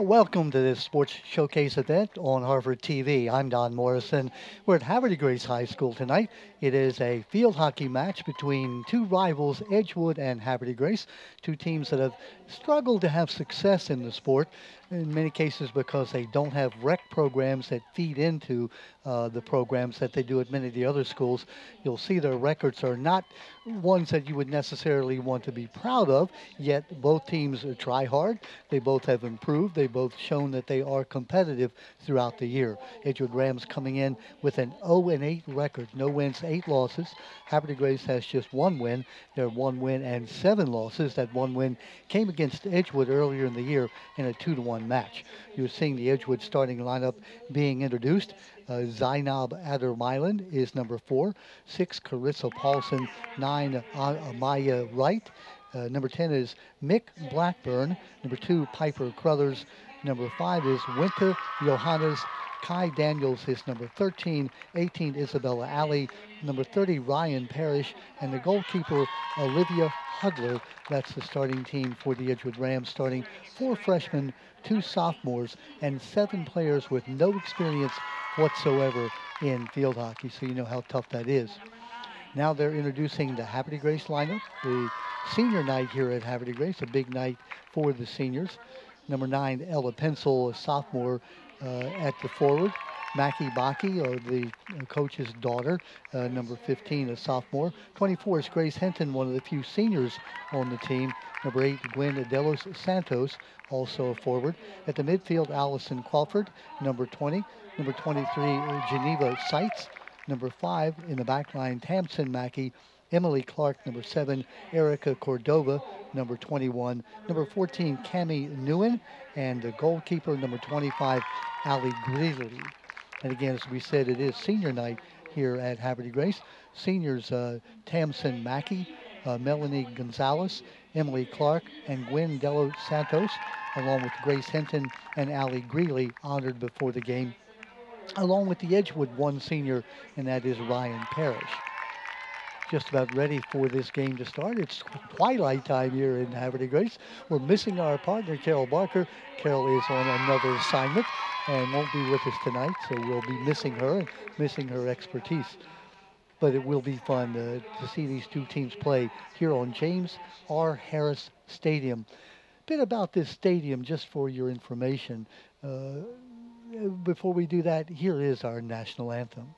Welcome to this sports showcase event on Harvard TV. I'm Don Morrison. We're at Havre High School tonight. It is a field hockey match between two rivals, Edgewood and Havre Grace, two teams that have struggled to have success in the sport, in many cases because they don't have rec programs that feed into the programs that they do at many of the other schools. You'll see their records are not ones that you would necessarily want to be proud of, yet both teams try hard. They both have improved. They both shown that they are competitive throughout the year. Edgewood Rams coming in with an 0-8 record, no wins, 8 losses. Havre Grace has just one win. They're 1 win and 7 losses. That one win came against Edgewood earlier in the year in a 2-1 match. You're seeing the Edgewood starting lineup being introduced. Zainab Addermeilen is number 4, 6 Carissa Paulson, 9 Amaya Wright. Number 10 is Mick Blackburn. Number 2, Piper Crothers. Number 5 is Winter Johannes. Kai Daniels is number 13. 18, Isabella Alley. Number 30, Ryan Parish. And the goalkeeper, Olivia Hudler. That's the starting team for the Edgewood Rams, starting 4 freshmen, 2 sophomores, and 7 players with no experience whatsoever in field hockey. So you know how tough that is. Now they're introducing the Havre Grace lineup, the senior night here at Havre Grace, a big night for the seniors. Number 9, Ella Pencil, a sophomore at the forward. Mackie Baki, the coach's daughter, number 15, a sophomore. 24 is Grace Hinton, one of the few seniors on the team. Number 8, Gwen Adelos Santos, also a forward. At the midfield, Allison Crawford, number 20. Number 23, Geneva Seitz. Number 5 in the back line, Tamsin Mackey. Emily Clark, number 7. Erica Cordova, number 21. Number 14, Cami Newman. And the goalkeeper, number 25, Ali Greeley. And again, as we said, it is senior night here at Havre Grace. Seniors, Tamsin Mackey, Melanie Gonzalez, Emily Clark, and Gwen Dello Santos, along with Grace Hinton and Ali Greeley, honored before the game, along with the Edgewood 1 senior, and that is Ryan Parish. Just about ready for this game to start. It's twilight time here in Havre Grace. We're missing our partner, Carol Barker. Carol is on another assignment and won't be with us tonight, so we'll be missing her and missing her expertise. But it will be fun to see these two teams play here on James R. Harris Stadium. A bit about this stadium, just for your information. Before we do that, here is our national anthem.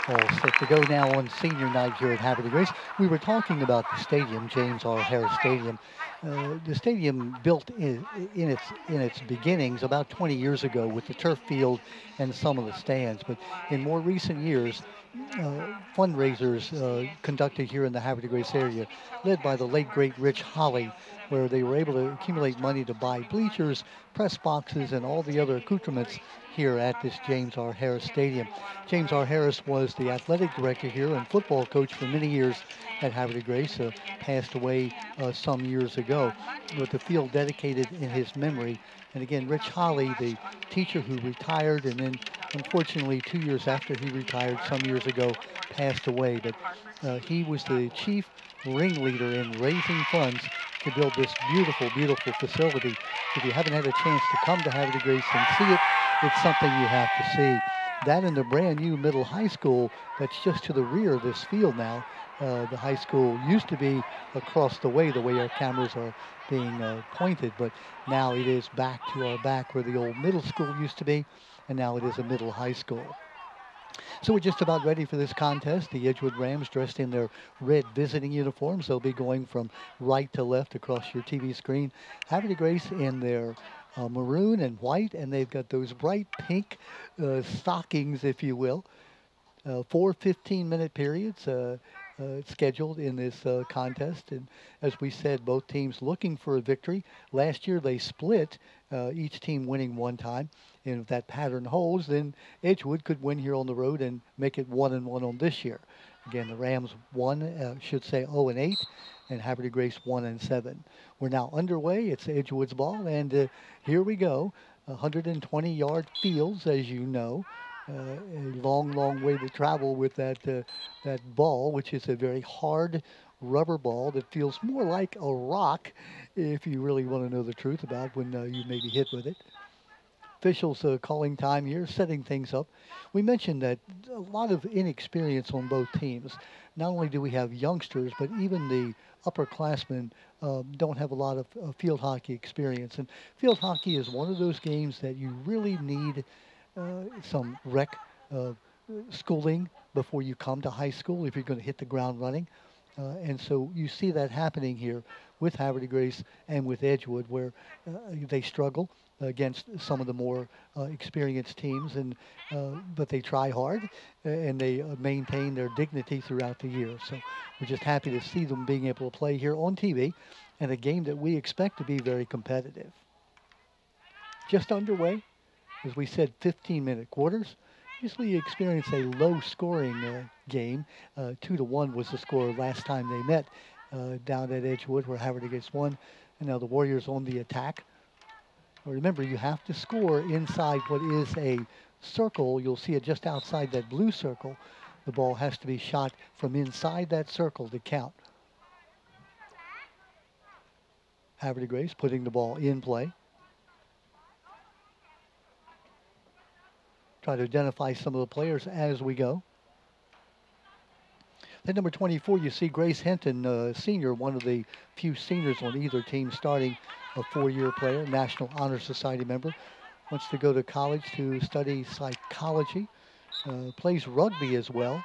All set to go now on senior night here at Havre Grace. We were talking about the stadium, James R. Harris Stadium. The stadium built in its beginnings about 20 years ago with the turf field and some of the stands. But in more recent years, fundraisers conducted here in the Havre Grace area, led by the late great Rich Holly, where they were able to accumulate money to buy bleachers, press boxes, and all the other accoutrements here at this James R. Harris Stadium. James R. Harris was the athletic director here and football coach for many years at Havre Grace, passed away some years ago, with the field dedicated in his memory. And again, Rich Holly, the teacher who retired, and then unfortunately 2 years after he retired some years ago, passed away. But he was the chief ringleader in raising funds to build this beautiful, beautiful facility. If you haven't had a chance to come to Havre Grace and see it, it's something you have to see. That and the brand new middle high school that's just to the rear of this field now. The high school used to be across the way our cameras are being pointed, but now it is back to our back where the old middle school used to be, and now it is a middle high school. So we're just about ready for this contest. The Edgewood Rams dressed in their red visiting uniforms. They'll be going from right to left across your TV screen. Havre de Grace in their maroon and white, and they've got those bright pink stockings, if you will. 4 15-minute periods scheduled in this contest. And as we said, both teams looking for a victory. Last year they split, each team winning one time. And if that pattern holds, then Edgewood could win here on the road and make it 1-1 on this year. Again, the Rams should say 0-8, and Havre de Grace 1-7. We're now underway. It's Edgewood's ball, and here we go. 120-yard fields, as you know. A long, long way to travel with that ball, which is a very hard rubber ball that feels more like a rock, if you really want to know the truth about when you may be hit with it. Officials calling time here, setting things up. We mentioned that a lot of inexperience on both teams. Not only do we have youngsters, but even the upperclassmen don't have a lot of field hockey experience. And field hockey is one of those games that you really need some rec schooling before you come to high school if you're going to hit the ground running. And so you see that happening here with Havre de Grace and with Edgewood, where they struggle against some of the more experienced teams, and but they try hard and they maintain their dignity throughout the year. So we're just happy to see them being able to play here on TV, and a game that we expect to be very competitive. Just underway, as we said, 15-minute quarters. Usually you experience a low-scoring game. 2-1 was the score last time they met down at Edgewood, where Havre de Grace won, and now the Warriors on the attack. Remember, you have to score inside what is a circle. You'll see it just outside that blue circle. The ball has to be shot from inside that circle to count. Havre de Grace putting the ball in play. Try to identify some of the players as we go. Then number 24, you see Grace Hinton, senior, one of the few seniors on either team, starting a 4-year player, National Honor Society member. Wants to go to college to study psychology. Plays rugby as well.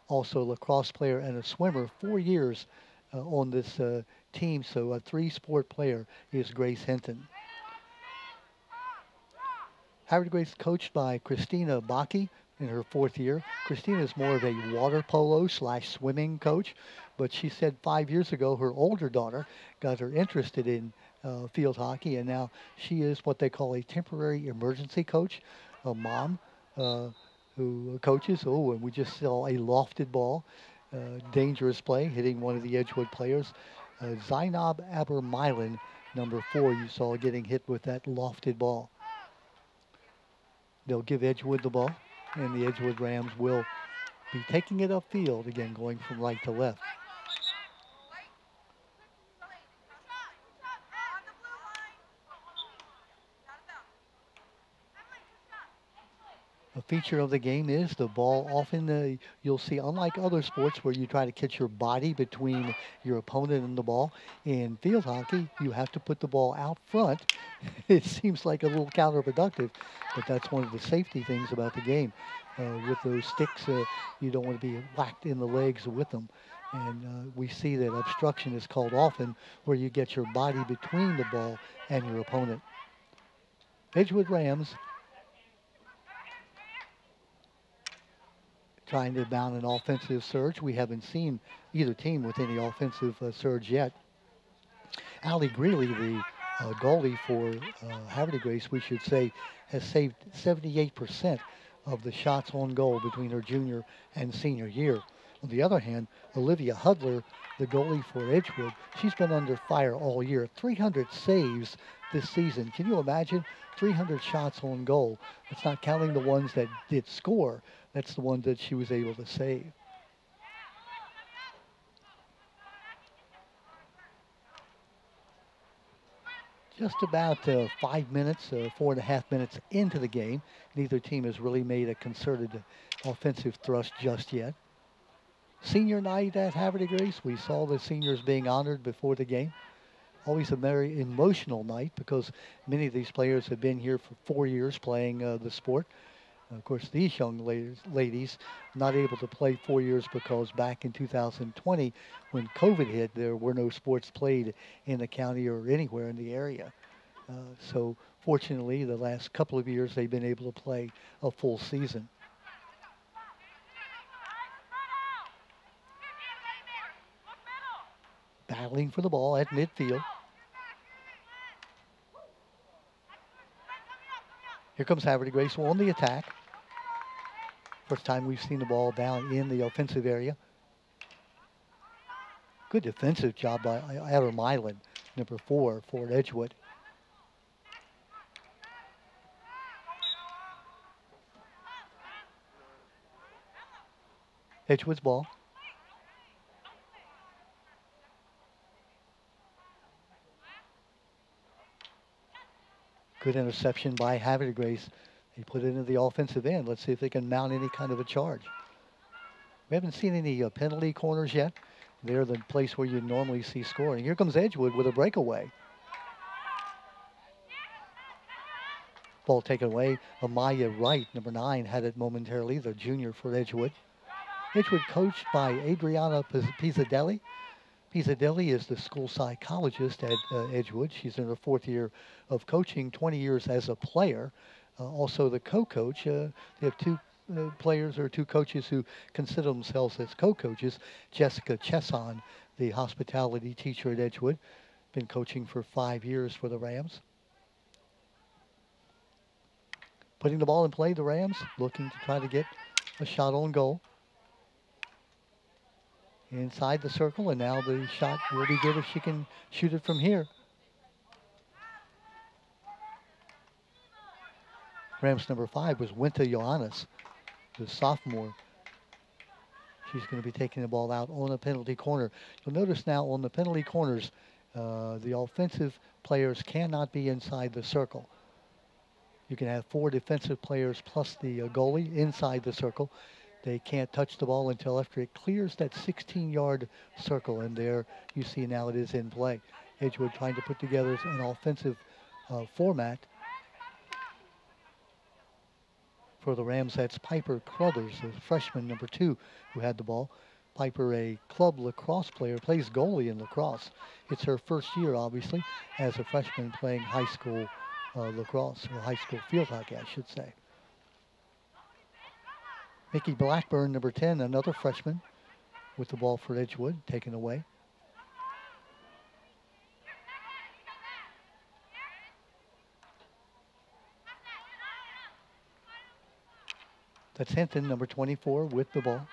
Also a lacrosse player and a swimmer. 4 years on this team, so a 3-sport player is Grace Hinton. Havre de Grace coached by Christina Baki in her 4th year. Christina is more of a water polo / swimming coach, but she said 5 years ago her older daughter got her interested in field hockey, and now she is what they call a temporary emergency coach, a mom who coaches. Oh, and we just saw a lofted ball, dangerous play, hitting one of the Edgewood players. Zainab Abermilan, number 4, you saw getting hit with that lofted ball. They'll give Edgewood the ball, and the Edgewood Rams will be taking it upfield, again going from right to left. A feature of the game is the ball often, you'll see, unlike other sports where you try to catch your body between your opponent and the ball, in field hockey, you have to put the ball out front. It seems like a little counterproductive, but that's one of the safety things about the game. With those sticks, you don't want to be whacked in the legs with them. And we see that obstruction is called often where you get your body between the ball and your opponent. Edgewood Rams trying to mount an offensive surge. We haven't seen either team with any offensive surge yet. Allie Greeley, the goalie for Havre de Grace, we should say, has saved 78% of the shots on goal between her junior and senior year. On the other hand, Olivia Hudler, the goalie for Edgewood, she's been under fire all year. 300 saves this season. Can you imagine? 300 shots on goal. That's not counting the ones that did score. That's the one that she was able to save. Just about 5 minutes, 4.5 minutes into the game. Neither team has really made a concerted offensive thrust just yet. Senior night at Havre Grace. We saw the seniors being honored before the game. Always a very emotional night because many of these players have been here for 4 years playing the sport. Of course, these young ladies not able to play 4 years because back in 2020, when COVID hit, there were no sports played in the county or anywhere in the area. So fortunately, the last couple of years, they've been able to play a full season. Battling for the ball at midfield. Here comes Havre Grace on the attack. First time we've seen the ball down in the offensive area. Good defensive job by Adder Milan, number 4 for Edgewood. Edgewood's ball. Good interception by Havre Grace. They put it into the offensive end. Let's see if they can mount any kind of a charge. We haven't seen any penalty corners yet. They're the place where you normally see scoring. Here comes Edgewood with a breakaway. Ball taken away. Amaya Wright, number 9, had it momentarily, the junior for Edgewood. Edgewood coached by Adriana Pizzadelli. Pizzadelli is the school psychologist at Edgewood. She's in her 4th year of coaching, 20 years as a player. Also the co-coach. They have 2 players or 2 coaches who consider themselves as co-coaches. Jessica Chesson, the hospitality teacher at Edgewood, been coaching for 5 years for the Rams. Putting the ball in play, the Rams looking to try to get a shot on goal. Inside the circle, and now the shot will be good if she can shoot it from here. Rams number 5 was Winta Johannes, the sophomore. She's going to be taking the ball out on a penalty corner. You'll notice now on the penalty corners, the offensive players cannot be inside the circle. You can have 4 defensive players plus the goalie inside the circle. They can't touch the ball until after it clears that 16-yard circle, and there you see now it is in play. Edgewood trying to put together an offensive format. For the Rams, that's Piper Crothers, the freshman number 2, who had the ball. Piper, a club lacrosse player, plays goalie in lacrosse. It's her first year, obviously, as a freshman playing high school lacrosse, or high school field hockey, I should say. Mickey Blackburn, number 10, another freshman, with the ball for Edgewood, taken away. That's Hinton, number 24, with the ball.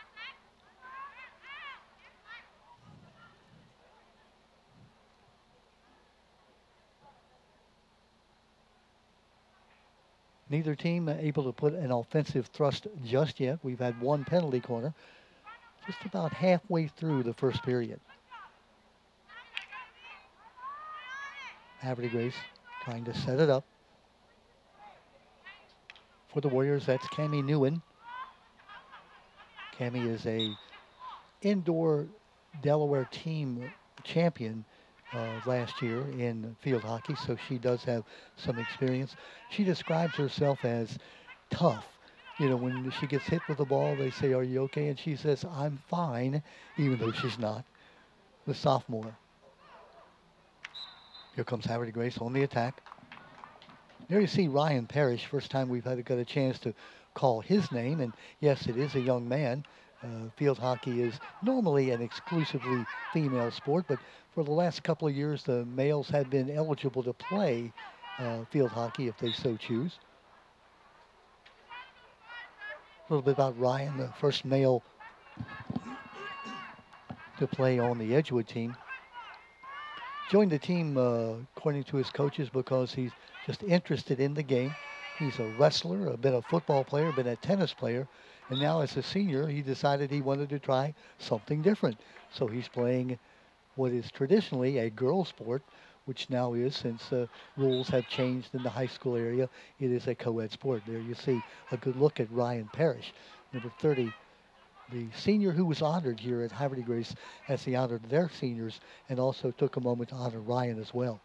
Neither team able to put an offensive thrust just yet. We've had 1 penalty corner just about halfway through the first period. Havre Grace trying to set it up. For the Warriors, that's Cami Newman. Cami is a indoor Delaware team champion last year in field hockey, so she does have some experience. She describes herself as tough. You know, when she gets hit with the ball, they say, "Are you okay?" And she says, "I'm fine," even though she's not. The sophomore. Here comes Havre Grace on the attack. There you see Ryan Parish. First time we've got a chance to call his name, and yes, it is a young man. Field hockey is normally an exclusively female sport, but for the last couple of years, the males have been eligible to play field hockey if they so choose. A little bit about Ryan, the first male to play on the Edgewood team. Joined the team, according to his coaches, because he's just interested in the game. He's a wrestler, been a football player, been a tennis player, and now as a senior, he decided he wanted to try something different. So he's playing what is traditionally a girls' sport which now is, since rules have changed in the high school area, it is a co-ed sport. There you see a good look at Ryan Parish, number 30, the senior who was honored here at Havre de Grace as he honored their seniors, and also took a moment to honor Ryan as well.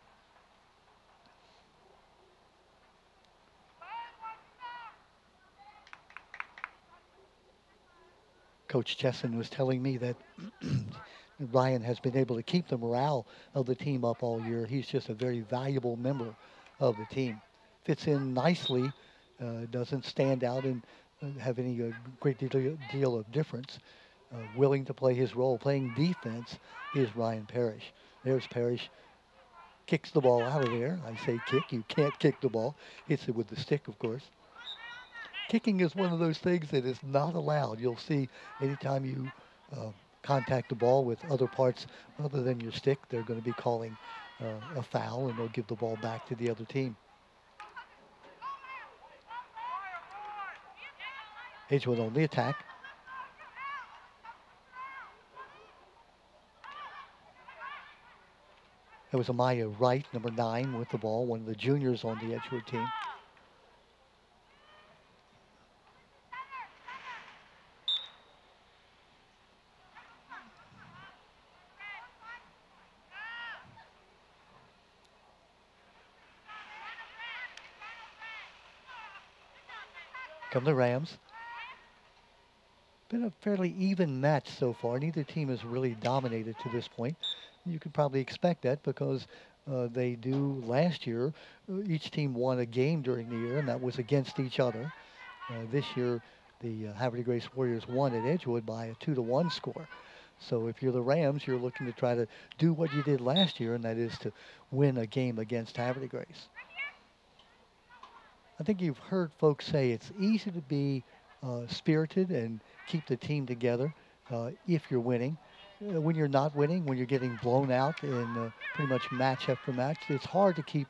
Coach Chesson was telling me that Ryan has been able to keep the morale of the team up all year. He's just a very valuable member of the team. Fits in nicely, doesn't stand out and have any great deal of difference. Willing to play his role, playing defense, is Ryan Parish. There's Parish, kicks the ball out of there. I say kick, you can't kick the ball. Hits it with the stick, of course. Kicking is one of those things that is not allowed. You'll see anytime you contact the ball with other parts other than your stick, they're going to be calling a foul, and they'll give the ball back to the other team. Edgewood on the attack. It was Amaya Wright, number 9, with the ball, one of the juniors on the Edgewood team. Come the Rams. Been a fairly even match so far. Neither team has really dominated to this point. You could probably expect that because they do last year. Each team won a game during the year, and that was against each other. This year, the Havre de Grace Warriors won at Edgewood by a 2-1 score. So if you're the Rams, you're looking to try to do what you did last year, and that is to win a game against Havre de Grace. I think you've heard folks say it's easy to be spirited and keep the team together if you're winning. When you're not winning, when you're getting blown out in pretty much match after match, it's hard to keep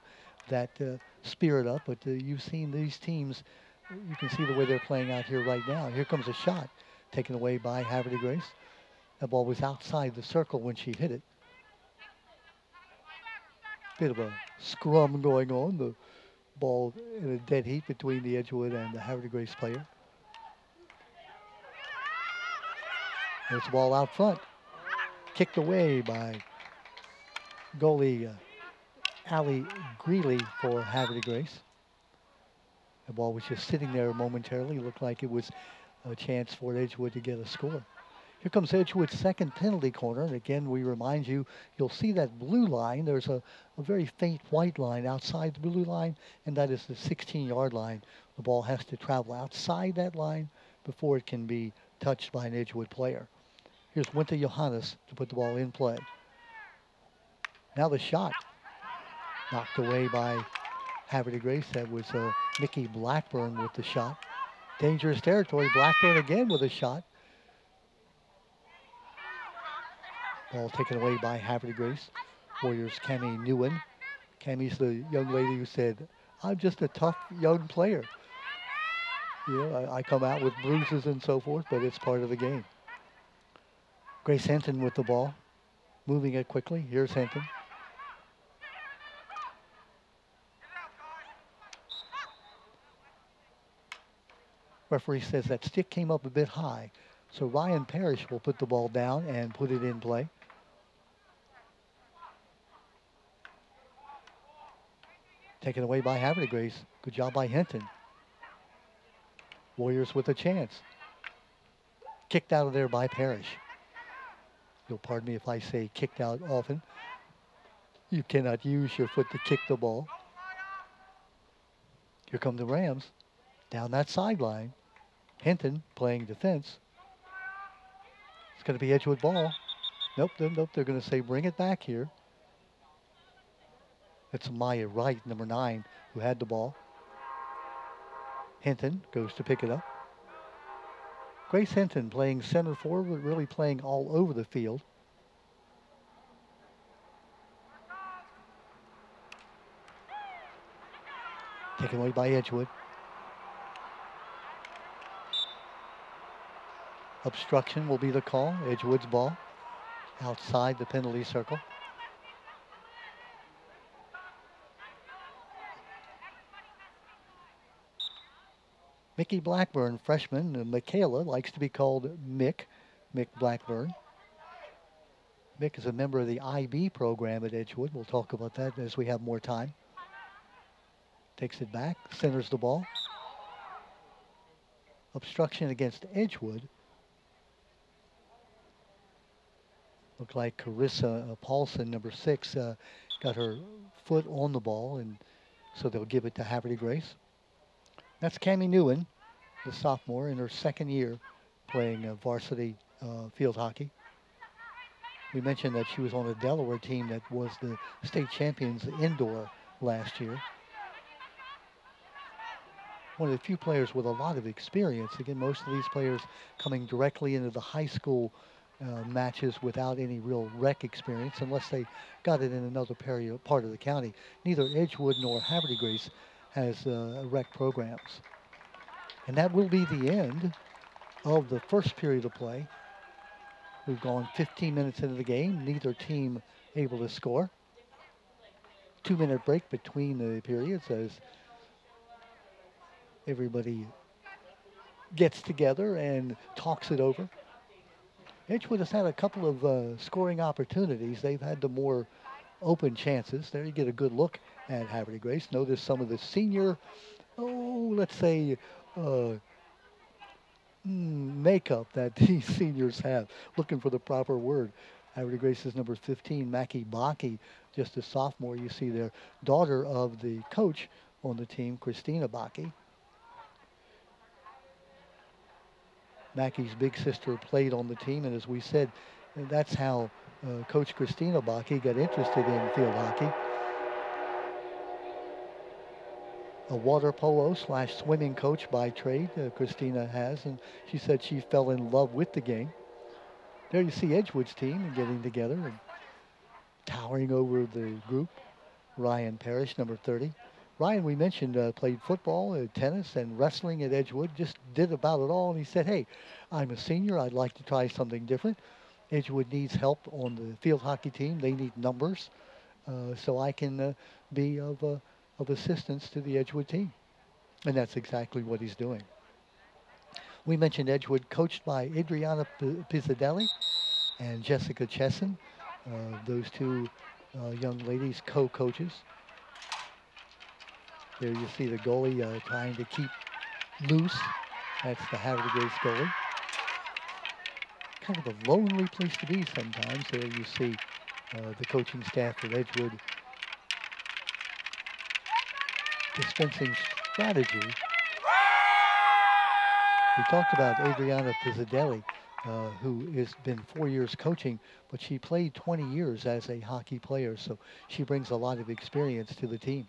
that spirit up. But you've seen these teams, you can see the way they're playing out here right now. Here comes a shot taken away by Havre de Grace. That ball was outside the circle when she hit it. Bit of a scrum going on. The ball in a dead heat between the Edgewood and the Havre de Grace player. There's the ball out front. Kicked away by goalie Allie Greeley for Havre de Grace. The ball was just sitting there momentarily. It looked like it was a chance for Edgewood to get a score. Here comes Edgewood's second penalty corner. And again, we remind you, you'll see that blue line. There's a very faint white line outside the blue line, and that is the 16-yard line. The ball has to travel outside that line before it can be touched by an Edgewood player. Here's Winter Johannes to put the ball in play. Now the shot. Knocked away by Havre de Grace. That was Mickey Blackburn with the shot. Dangerous territory. Blackburn again with a shot. Ball taken away by Havre de Grace. Warriors Cami Newman. Cami's the young lady who said, I'm just a tough young player. You know, I come out with bruises and so forth, but it's part of the game. Grace Hinton with the ball. Moving it quickly. Here's Hinton. Referee says that stick came up a bit high. So Ryan Parish will put the ball down and put it in play. Taken away by Havre de Grace. Good job by Hinton. Warriors with a chance. Kicked out of there by Parish. You'll pardon me if I say kicked out often. You cannot use your foot to kick the ball. Here come the Rams. Down that sideline. Hinton playing defense. It's going to be Edgewood ball. Nope. They're going to say bring it back here. It's Maya Wright, number 9, who had the ball. Hinton goes to pick it up. Grace Hinton playing center forward, really playing all over the field. Taken away by Edgewood. Obstruction will be the call. Edgewood's ball outside the penalty circle. Mickey Blackburn, freshman. Michaela likes to be called Mick Blackburn. Mick is a member of the IB program at Edgewood. We'll talk about that as we have more time. Takes it back, centers the ball. Obstruction against Edgewood. Looked like Carissa Paulson, number 6, got her foot on the ball, and so they'll give it to Havre Grace. That's Cami Newman, the sophomore, in her second year playing varsity field hockey. We mentioned that she was on a Delaware team that was the state champions indoor last year. One of the few players with a lot of experience. Again, most of these players coming directly into the high school matches without any real rec experience, unless they got it in another part of the county. Neither Edgewood nor Havre Grace has rec programs. And that will be the end of the first period of play. We've gone 15 minutes into the game, neither team able to score. 2-minute break between the periods as everybody gets together and talks it over. Edgewood has had a couple of scoring opportunities. They've had the more open chances. There you get a good look at Havre Grace. Notice some of the senior, let's say, makeup that these seniors have. Looking for the proper word. Havre Grace's number 15, Mackie Bakke, just a sophomore. You see their daughter of the coach on the team, Christina Bakke. Mackie's big sister played on the team, and as we said, that's how Coach Christina Bakke got interested in field hockey. A water polo / swimming coach by trade, Christina has, and she said she fell in love with the game. There you see Edgewood's team getting together and towering over the group. Ryan Parish, number 30. Ryan, we mentioned, played football, tennis, and wrestling at Edgewood. Just did about it all, and he said, hey, I'm a senior. I'd like to try something different. Edgewood needs help on the field hockey team. They need numbers, so I can be of assistance to the Edgewood team. And that's exactly what he's doing. We mentioned Edgewood, coached by Adriana Pizzadelli and Jessica Chesson. Those two young ladies, co-coaches. There you see the goalie trying to keep loose. That's the Havre Grace goalie. Kind of a lonely place to be sometimes. There you see the coaching staff of Edgewood dispensing strategy. We talked about Adriana Pizzadelli, who has been 4 years coaching, but she played 20 years as a hockey player, so she brings a lot of experience to the team.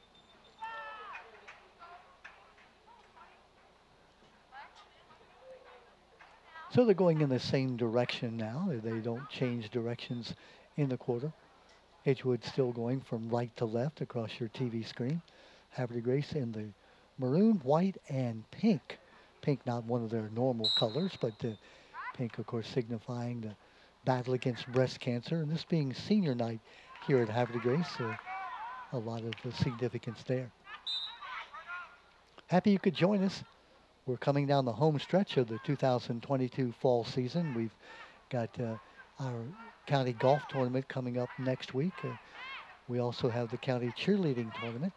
So they're going in the same direction now. They don't change directions in the quarter. Edgewood still going from right to left across your TV screen. Havre Grace in the maroon, white, and pink. Pink not one of their normal colors, but pink, of course, signifying the battle against breast cancer. And this being senior night here at Havre Grace, a lot of significance there. Happy you could join us. We're coming down the home stretch of the 2022 fall season. We've got our county golf tournament coming up next week. We also have the county cheerleading tournament.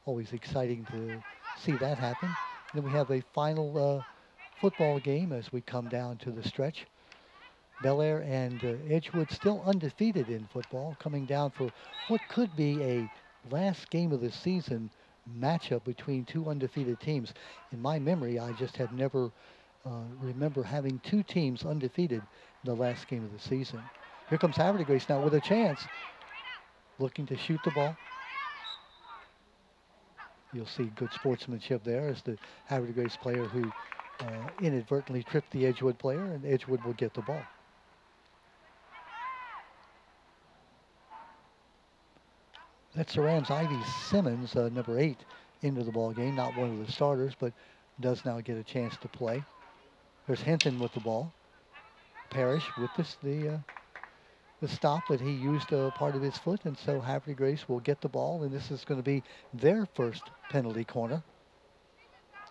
Always exciting to see that happen. Then we have a final football game as we come down to the stretch. Bel Air and Edgewood still undefeated in football, coming down for what could be a last game of the season matchup between two undefeated teams. In my memory, I just have never remember having two teams undefeated in the last game of the season. Here comes Havre Grace now with a chance, looking to shoot the ball. You'll see good sportsmanship there as the Havre Grace player who inadvertently tripped the Edgewood player, and Edgewood will get the ball. That's the Rams' Ivy Simmons, number 8, into the ball game. Not one of the starters, but does now get a chance to play. There's Hinton with the ball. Parish with the stop, but he used a part of his foot, and so Havre Grace will get the ball, and this is going to be their first penalty corner.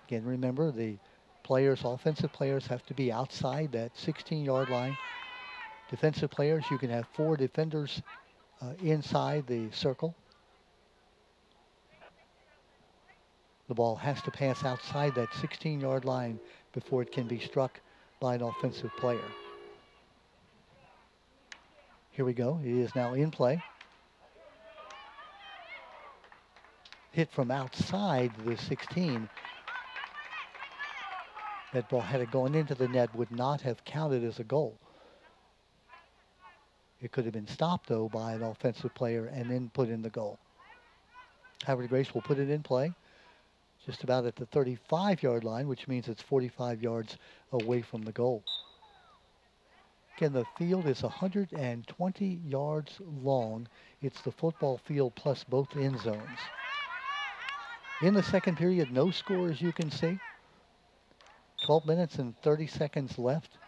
Again, remember the players, offensive players, have to be outside that 16-yard line. Defensive players, you can have 4 defenders inside the circle. The ball has to pass outside that 16-yard line before it can be struck by an offensive player. Here we go. It is now in play. Hit from outside the 16. That ball, had it gone into the net, would not have counted as a goal. It could have been stopped, though, by an offensive player and then put in the goal. Havre Grace will put it in play just about at the 35-yard line, which means it's 45 yards away from the goal. Again, the field is 120 yards long. It's the football field plus both end zones. In the second period, no score, as you can see. 12 minutes and 30 seconds left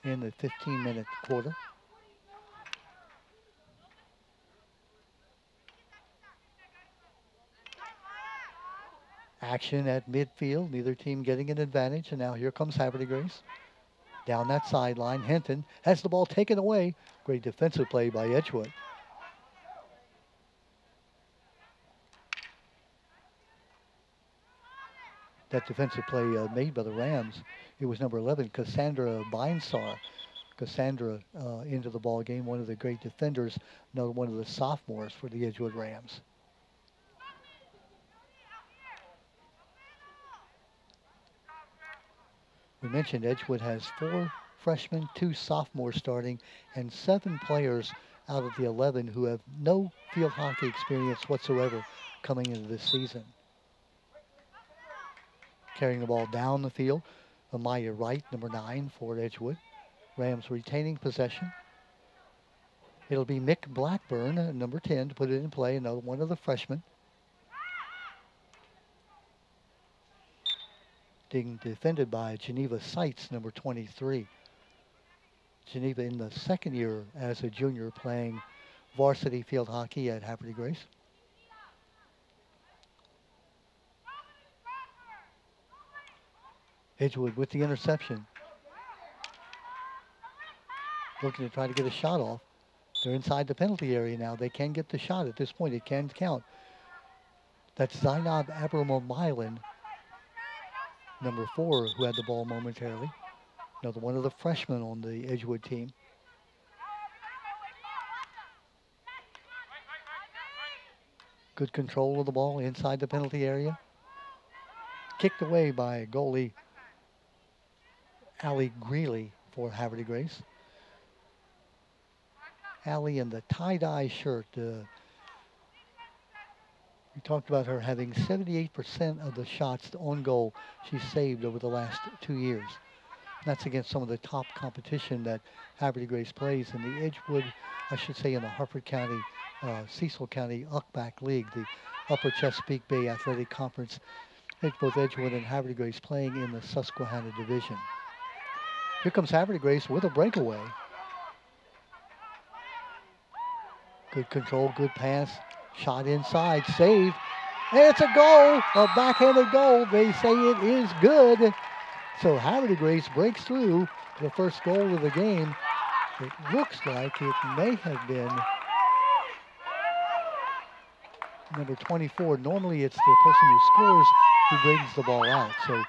in the 15-minute quarter. Action at midfield, neither team getting an advantage, and now here comes Havre Grace. Down that sideline, Hinton has the ball taken away. Great defensive play by Edgewood. That defensive play made by the Rams. It was number 11, Cassandra Beinsar. Cassandra into the ball game, one of the great defenders, another one of the sophomores for the Edgewood Rams. We mentioned Edgewood has 4 freshmen, 2 sophomores starting, and 7 players out of the 11 who have no field hockey experience whatsoever coming into this season. Carrying the ball down the field, Amaya Wright, number 9 for Edgewood. Rams retaining possession. It'll be Mick Blackburn, number 10, to put it in play, another one of the freshmen. Being defended by Geneva Seitz, number 23. Geneva in the second year as a junior playing varsity field hockey at Havre Grace. Edgewood with the interception. Looking to try to get a shot off. They're inside the penalty area now. They can get the shot at this point. It can count. That's Zainab Abramomilan, number 4, who had the ball momentarily. Another one of the freshmen on the Edgewood team. Good control of the ball inside the penalty area. Kicked away by goalie Allie Greeley for Havre Grace. Allie in the tie-dye shirt. We talked about her having 78% of the shots on goal she's saved over the last 2 years. That's against some of the top competition that Havre Grace plays in the Edgewood, I should say in the Harford County, Cecil County UCBAC League, the Upper Chesapeake Bay Athletic Conference. Both Edgewood and Havre Grace playing in the Susquehanna Division. Here comes Havre Grace with a breakaway. Good control, good pass, shot inside, saved, and it's a goal, a backhanded goal. They say it is good. So Havre Grace breaks through the first goal of the game. It looks like it may have been number 24. Normally it's the person who scores who brings the ball out. So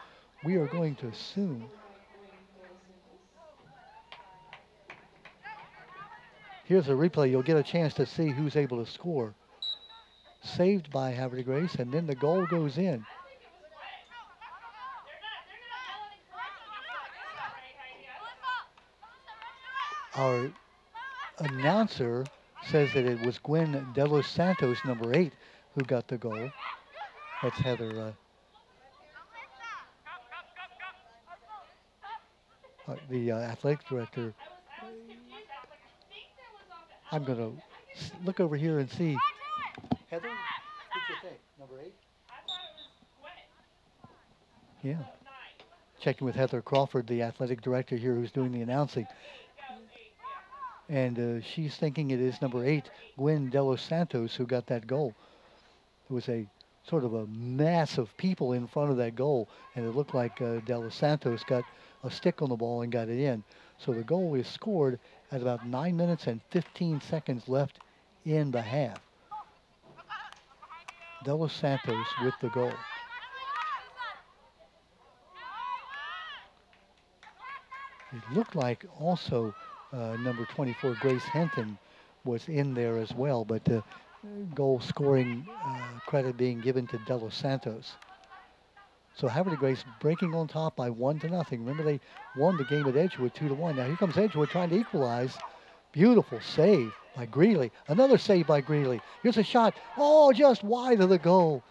we are going to assume. Here's a replay. You'll get a chance to see who's able to score. Saved by Havre Grace, and then the goal goes in. Our announcer says that it was Gwen De Los Santos, number 8, who got the goal. That's Heather. The athletic director. I'm going to look over here and see. Heather, what do you think? Number 8? Yeah. Checking with Heather Crawford, the athletic director here who's doing the announcing. And she's thinking it is number 8, Gwen De Los Santos, who got that goal. It was a sort of a mass of people in front of that goal, and it looked like De Los Santos got a stick on the ball and got it in. So the goal is scored at about 9 minutes and 15 seconds left in the half. De Los Santos with the goal. It looked like also number 24, Grace Hinton, was in there as well, but the goal scoring credit being given to De Los Santos. So Havre de Grace breaking on top by 1-0. Remember, they won the game at Edgewood 2-1. Now here comes Edgewood trying to equalize. Beautiful save by Greeley. Another save by Greeley. Here's a shot. Oh, just wide of the goal.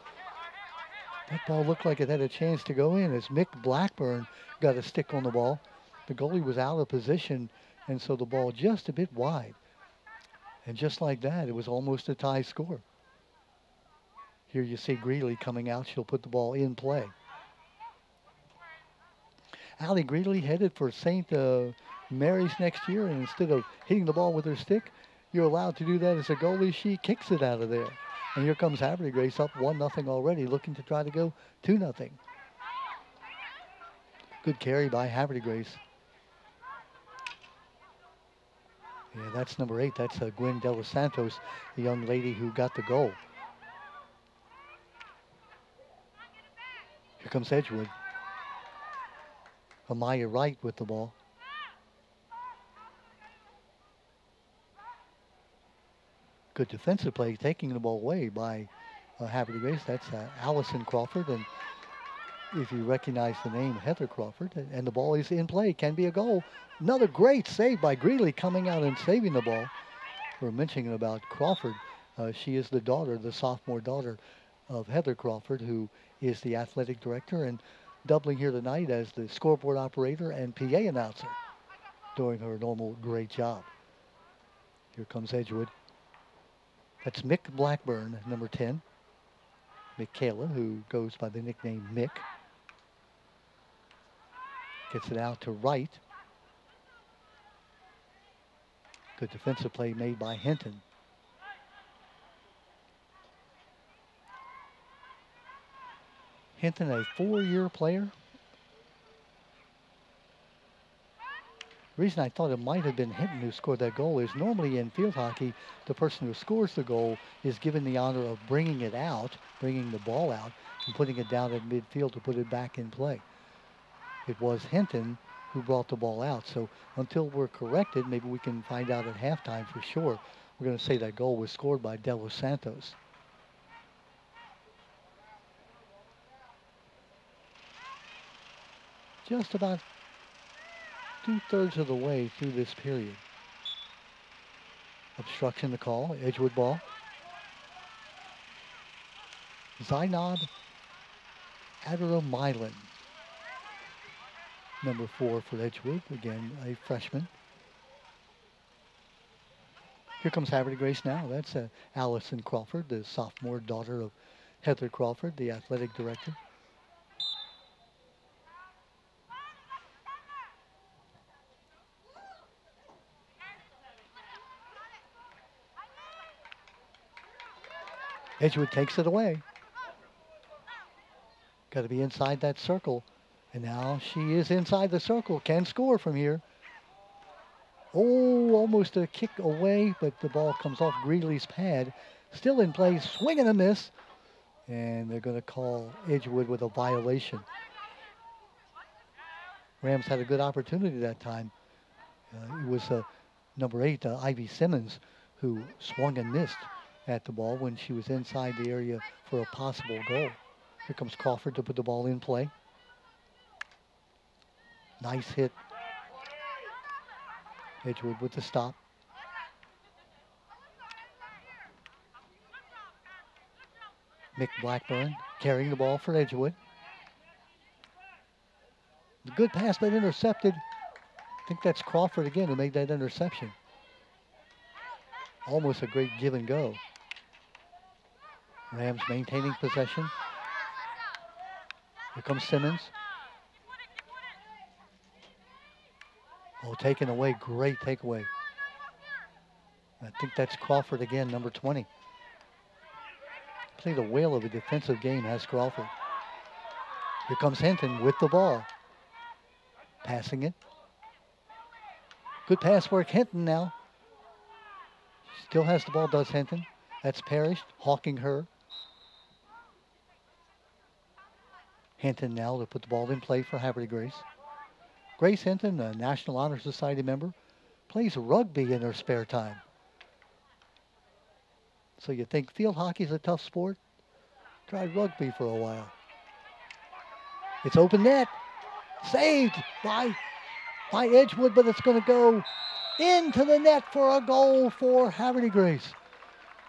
That ball looked like it had a chance to go in as Mick Blackburn got a stick on the ball. The goalie was out of position, and so the ball just a bit wide. And just like that, it was almost a tie score. Here you see Greeley coming out. She'll put the ball in play. Allie Greeley headed for St. Mary's next year, and instead of hitting the ball with her stick, you're allowed to do that as a goalie. She kicks it out of there. And here comes Havre de Grace up 1-0 already, looking to try to go 2-0. Good carry by Havre de Grace. Yeah, that's number 8. That's Gwen De Los Santos, the young lady who got the goal. Here comes Edgewood. Amaya Wright with the ball. Good defensive play, taking the ball away by Havre de Grace. That's Allison Crawford, and if you recognize the name, Heather Crawford, and the ball is in play, can be a goal. Another great save by Greeley, coming out and saving the ball. We're mentioning about Crawford. She is the daughter, the sophomore daughter of Heather Crawford, who is the athletic director and doubling here tonight as the scoreboard operator and PA announcer, doing her normal great job. Here comes Edgewood. That's Mick Blackburn, number 10. Michaela, who goes by the nickname Mick. Gets it out to Wright. Good defensive play made by Hinton. Hinton, a 4-year player. The reason I thought it might have been Hinton who scored that goal is normally in field hockey, the person who scores the goal is given the honor of bringing it out, bringing the ball out, and putting it down at midfield to put it back in play. It was Hinton who brought the ball out. So until we're corrected, maybe we can find out at halftime for sure. We're going to say that goal was scored by De Los Santos. Just about 2/3 of the way through this period. Obstruction the call, Edgewood ball. Zainab Adaromylan, number 4 for Edgewood, again a freshman. Here comes Havre de Grace now. That's Allison Crawford, the sophomore daughter of Heather Crawford, the athletic director. Edgewood takes it away. Got to be inside that circle. And now she is inside the circle. Can score from here. Oh, almost a kick away, but the ball comes off Greeley's pad. Still in play, swing and a miss. And they're going to call Edgewood with a violation. Rams had a good opportunity that time. It was number 8, Ivy Simmons, who swung and missed at the ball when she was inside the area for a possible goal. Here comes Crawford to put the ball in play. Nice hit. Edgewood with the stop. Mick Blackburn carrying the ball for Edgewood. The good pass, but intercepted. I think that's Crawford again who made that interception. Almost a great give and go. Rams maintaining possession. Here comes Simmons. Oh, taken away. Great takeaway. I think that's Crawford again, number 20. played a whale of a defensive game, has Crawford. Here comes Hinton with the ball. Passing it. Good pass work, Hinton now. Still has the ball, does Hinton. That's Parish, hawking her. Hinton now to put the ball in play for Havre Grace. Grace Hinton, a National Honor Society member, plays rugby in her spare time. So you think field hockey is a tough sport? Tried rugby for a while. It's open net. Saved by Edgewood, but it's going to go into the net for a goal for Havre Grace.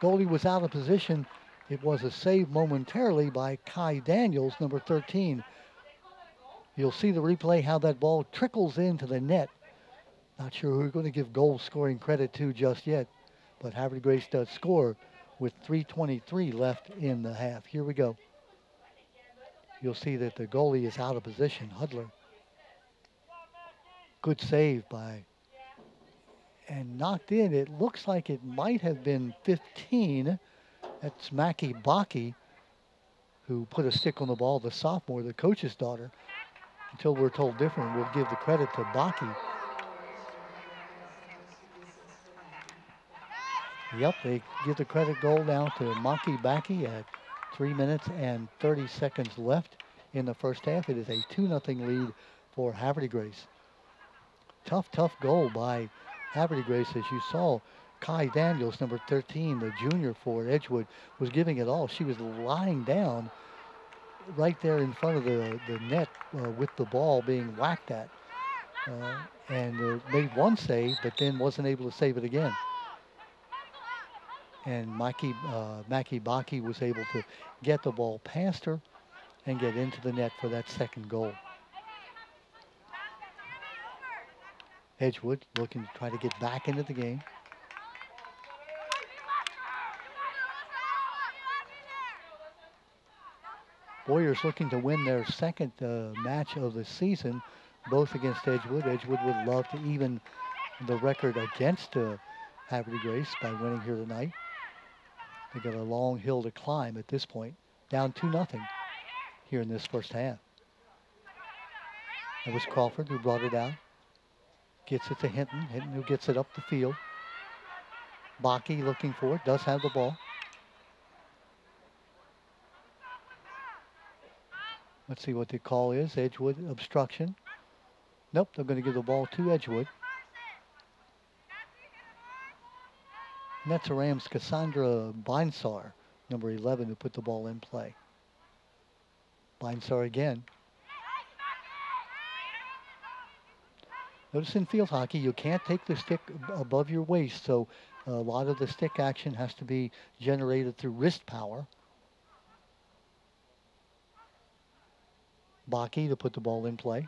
Goalie was out of position. It was a save momentarily by Kai Daniels, number 13. You'll see the replay how that ball trickles into the net. Not sure who we're going to give goal scoring credit to just yet, but Havre Grace does score with 3:23 left in the half. Here we go. You'll see that the goalie is out of position, Hudler. Good save and knocked in. It looks like it might have been 15. That's Mackie Baki, who put a stick on the ball, the sophomore, the coach's daughter. Until we're told different, we'll give the credit to Baki. Yep, they give the credit goal now to Maki Baki at 3 minutes and 30 seconds left in the first half. It is a 2-0 lead for Havre Grace. Tough goal by Havre Grace. As you saw, Kai Daniels, number 13, the junior for Edgewood, was giving it all. She was lying down right there in front of the net with the ball being whacked at. And made one save, but then wasn't able to save it again. And Mackie Baki was able to get the ball past her and get into the net for that second goal. Edgewood looking to try to get back into the game. Warriors looking to win their second match of the season, both against Edgewood. Edgewood would love to even the record against Havre Grace by winning here tonight. They got a long hill to climb at this point. Down 2-0 here in this first half. It was Crawford who brought it out. Gets it to Hinton. Hinton who gets it up the field. Baki looking for it. Does have the ball. Let's see what the call is. Edgewood obstruction. Nope, they're going to give the ball to Edgewood. And that's the Rams' Cassandra Beinsar, number 11, who put the ball in play. Beinsar again. Notice in field hockey, you can't take the stick above your waist, so a lot of the stick action has to be generated through wrist power. Baki to put the ball in play.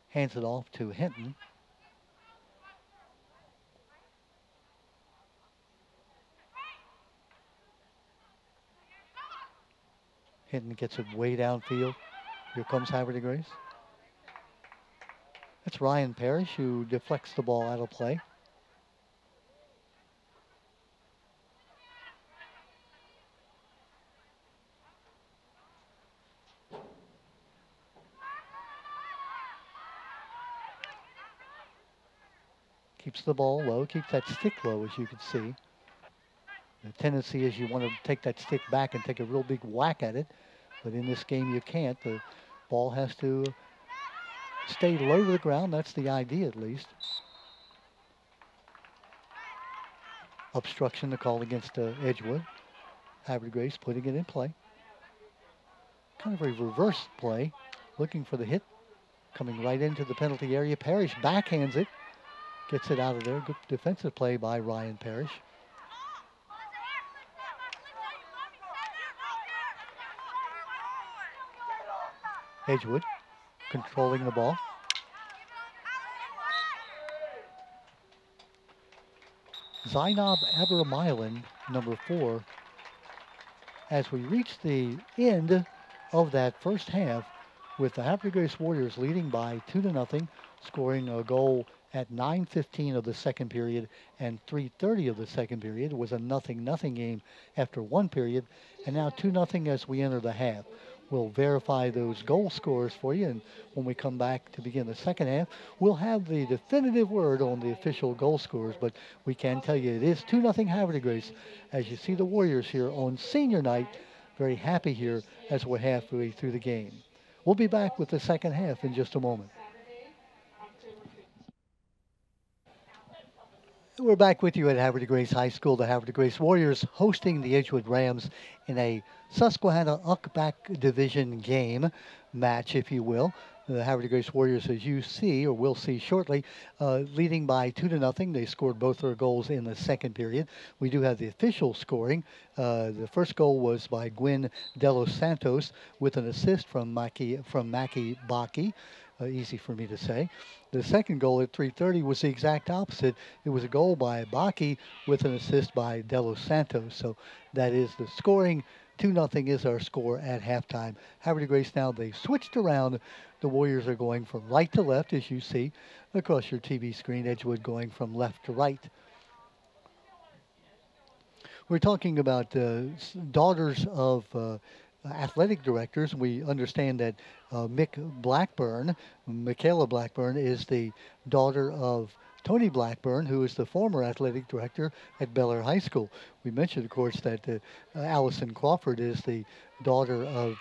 Hands it off to Hinton. Hinton gets it way downfield. Here comes Havre Grace. That's Ryan Parish who deflects the ball out of play. Keeps the ball low, keeps that stick low, as you can see. The tendency is you want to take that stick back and take a real big whack at it. But in this game, you can't. The ball has to stay low to the ground. That's the idea, at least. Obstruction, the call against Edgewood. Havre Grace putting it in play. Kind of a reverse play. Looking for the hit. Coming right into the penalty area. Parish backhands it. Gets it out of there. Good defensive play by Ryan Parish. Edgewood controlling the ball. Zainab Abramilan, number 4. As we reach the end of that first half with the Havre Grace Warriors leading by 2-0, scoring a goal at 9:15 of the second period and 3:30 of the second period. It was a nothing game after one period, and now 2-0 as we enter the half. We'll verify those goal scores for you, and when we come back to begin the second half, we'll have the definitive word on the official goal scores. But we can tell you it is 2-0 Havre de Grace. As you see the Warriors here on senior night, very happy here as we're halfway through the game. We'll be back with the second half in just a moment. We're back with you at Havre de Grace High School. The Havre de Grace Warriors hosting the Edgewood Rams in a Susquehanna Uckback Division game match, if you will. The Havre de Grace Warriors, as you see or will see shortly, leading by 2-0. They scored both their goals in the second period. We do have the official scoring. The first goal was by Gwen Delos Santos with an assist from Mackie Baki. Easy for me to say. The second goal at 3:30 was the exact opposite. It was a goal by Baki with an assist by Delos Santos. So that is the scoring. 2-0 is our score at halftime. Havre de Grace now, they've switched around. The Warriors are going from right to left, as you see across your TV screen. Edgewood going from left to right. We're talking about daughters of athletic directors. We understand that Michaela Blackburn, is the daughter of Tony Blackburn, who is the former athletic director at Bel Air High School. We mentioned, of course, that Allison Crawford is the daughter of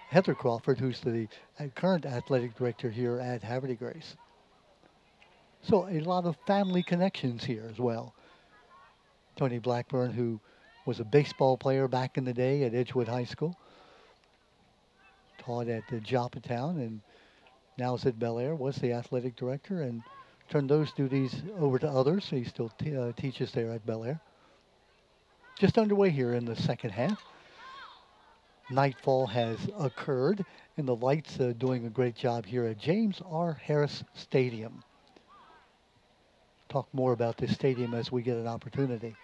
Heather Crawford, who's the current athletic director here at Havre de Grace. So a lot of family connections here as well. Tony Blackburn, who was a baseball player back in the day at Edgewood High School, taught at Joppatown, and now is at Bel Air, was the athletic director, and turned those duties over to others. He still teaches there at Bel Air. Just underway here in the second half. Nightfall has occurred, and the lights doing a great job here at James R. Harris Stadium. Talk more about this stadium as we get an opportunity.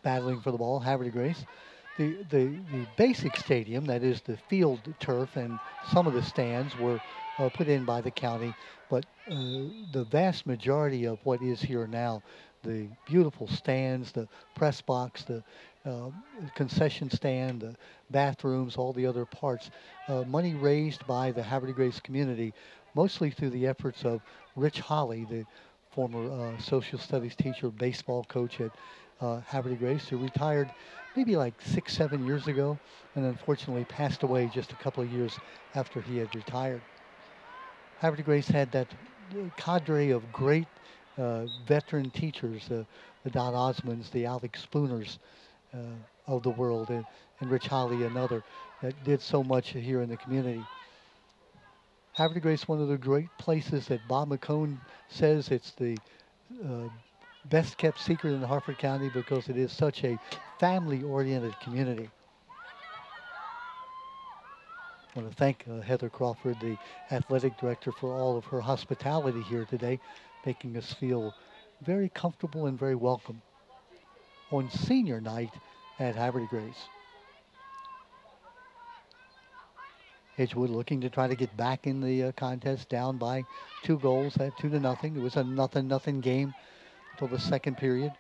Battling for the ball, Havre de Grace. The basic stadium, that is the field turf, and some of the stands were put in by the county, but the vast majority of what is here now, the beautiful stands, the press box, the concession stand, the bathrooms, all the other parts, money raised by the Havre de Grace community, mostly through the efforts of Rich Holly, the former social studies teacher, baseball coach at Havre de Grace, who retired maybe like 6-7 years ago, and unfortunately passed away just a couple of years after he had retired. Havre de Grace had that cadre of great veteran teachers, the Don Osmonds, the Alex Spooners of the world, and Rich Holly, another, that did so much here in the community. Havre de Grace, one of the great places that Bob McCone says it's the best kept secret in Harford County because it is such a family-oriented community. I want to thank Heather Crawford, the athletic director, for all of her hospitality here today, making us feel very comfortable and very welcome on senior night at Havre de Grace. Edgewood looking to try to get back in the contest, down by 2 goals at 2-0. It was a nothing game until the second period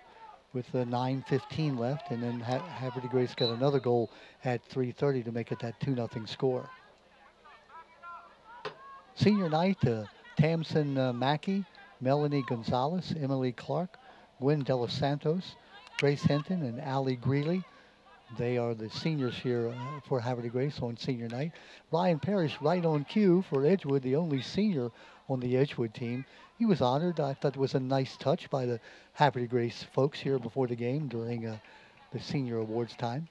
with 9:15 left, and then Havre de Grace got another goal at 3:30 to make it that 2-0 score. Senior night, Tamsin Mackey, Melanie Gonzalez, Emily Clark, Gwen Delos Santos, Grace Hinton, and Allie Greeley. They are the seniors here for Havre de Grace on senior night. Ryan Parish right on cue for Edgewood, the only senior on the Edgewood team. He was honored. I thought it was a nice touch by the Havre de Grace folks here before the game during the senior awards time.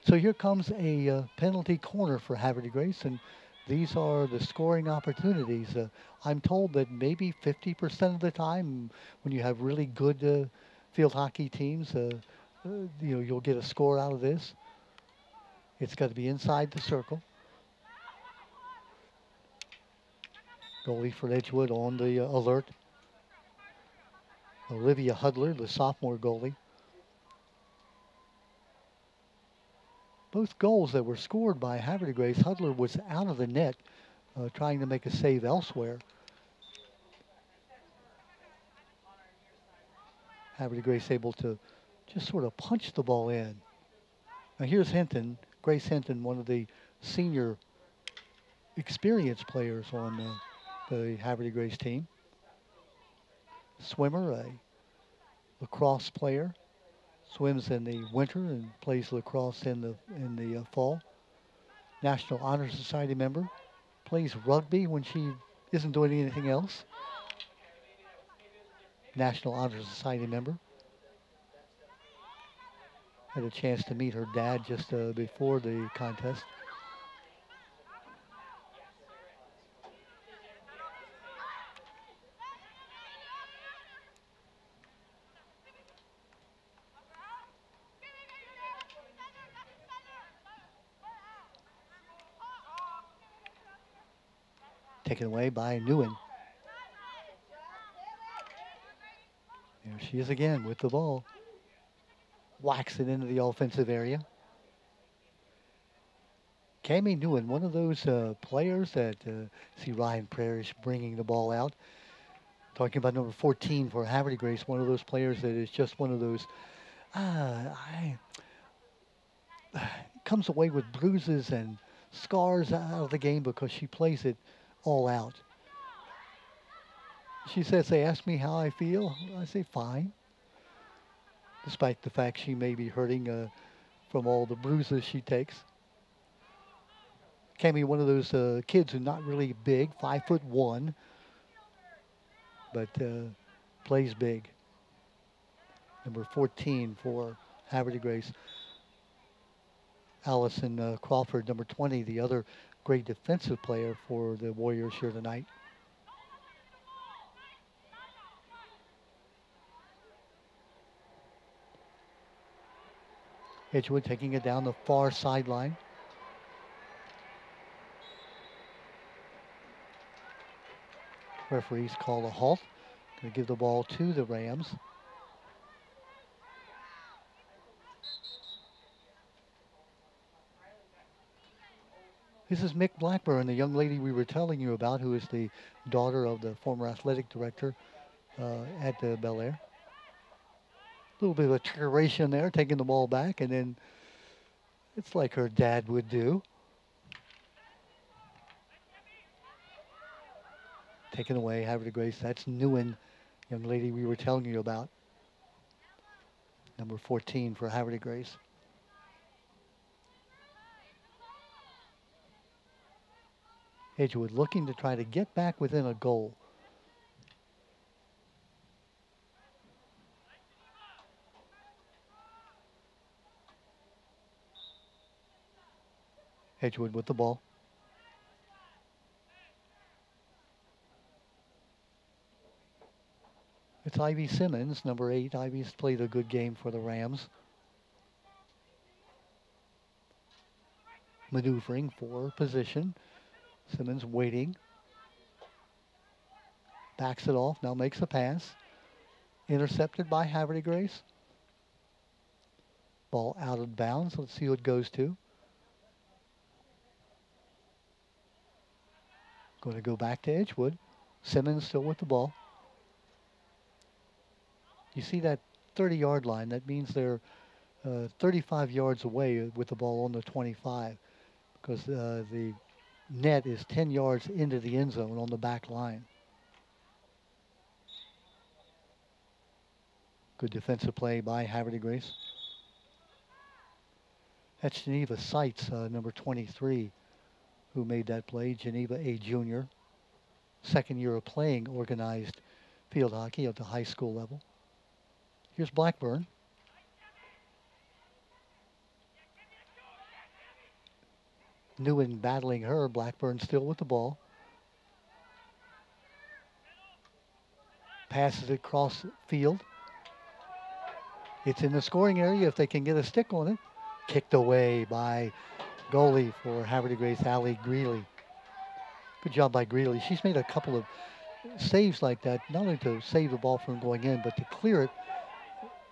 So here comes a penalty corner for Havre de Grace, and these are the scoring opportunities. I'm told that maybe 50% of the time when you have really good field hockey teams, you'll get a score out of this. It's got to be inside the circle. Goalie for Edgewood on the alert. Olivia Hudler, the sophomore goalie. Both goals that were scored by Havre Grace, Hudler was out of the net trying to make a save elsewhere. Havre Grace able to just sort of punch the ball in. Now here's Hinton, Grace Hinton, one of the senior experienced players on the Havre Grace team. Swimmer, a lacrosse player, swims in the winter and plays lacrosse in the fall. National Honor Society member, plays rugby when she isn't doing anything else. National Honor Society member. Had a chance to meet her dad just before the contest. Taken away by Newman. There she is again with the ball. Whacks it into the offensive area. Cami Newman, one of those players that see Ryan Parish bringing the ball out. Talking about number 14 for Havre Grace, one of those players that is just one of those, comes away with bruises and scars out of the game because she plays it all out. She says, they ask me how I feel. I say, fine. Despite the fact she may be hurting from all the bruises she takes. Cami, one of those kids who's not really big, 5'1", but plays big. Number 14 for Havre Grace. Allison Crawford, number 20, the other great defensive player for the Warriors here tonight. Edgewood taking it down the far sideline. Referees call a halt. Going to give the ball to the Rams. This is Mick Blackburn, the young lady we were telling you about, who is the daughter of the former athletic director at Bel Air. A little bit of a trickeration there, taking the ball back, and then it's like her dad would do. Taken away, Havre Grace. That's Newman, young lady we were telling you about. Number 14 for Havre Grace. Edgewood looking to try to get back within a goal. Edgewood with the ball. It's Ivy Simmons, number 8. Ivy's played a good game for the Rams. Maneuvering for position. Simmons waiting. Backs it off, now makes a pass. Intercepted by Havre Grace. Ball out of bounds. Let's see who it goes to. Going to go back to Edgewood. Simmons still with the ball. You see that 30-yard line. That means they're 35 yards away with the ball on the 25 because the net is 10 yards into the end zone on the back line. Good defensive play by Havre Grace. That's Geneva Seitz, number 23, who made that play. Geneva, a junior. Second year of playing organized field hockey at the high school level. Here's Blackburn. Newman battling her. Blackburn still with the ball. Passes it across field. It's in the scoring area if they can get a stick on it. Kicked away by goalie for Havre Grace, Allie Greeley. Good job by Greeley. She's made a couple of saves like that, not only to save the ball from going in, but to clear it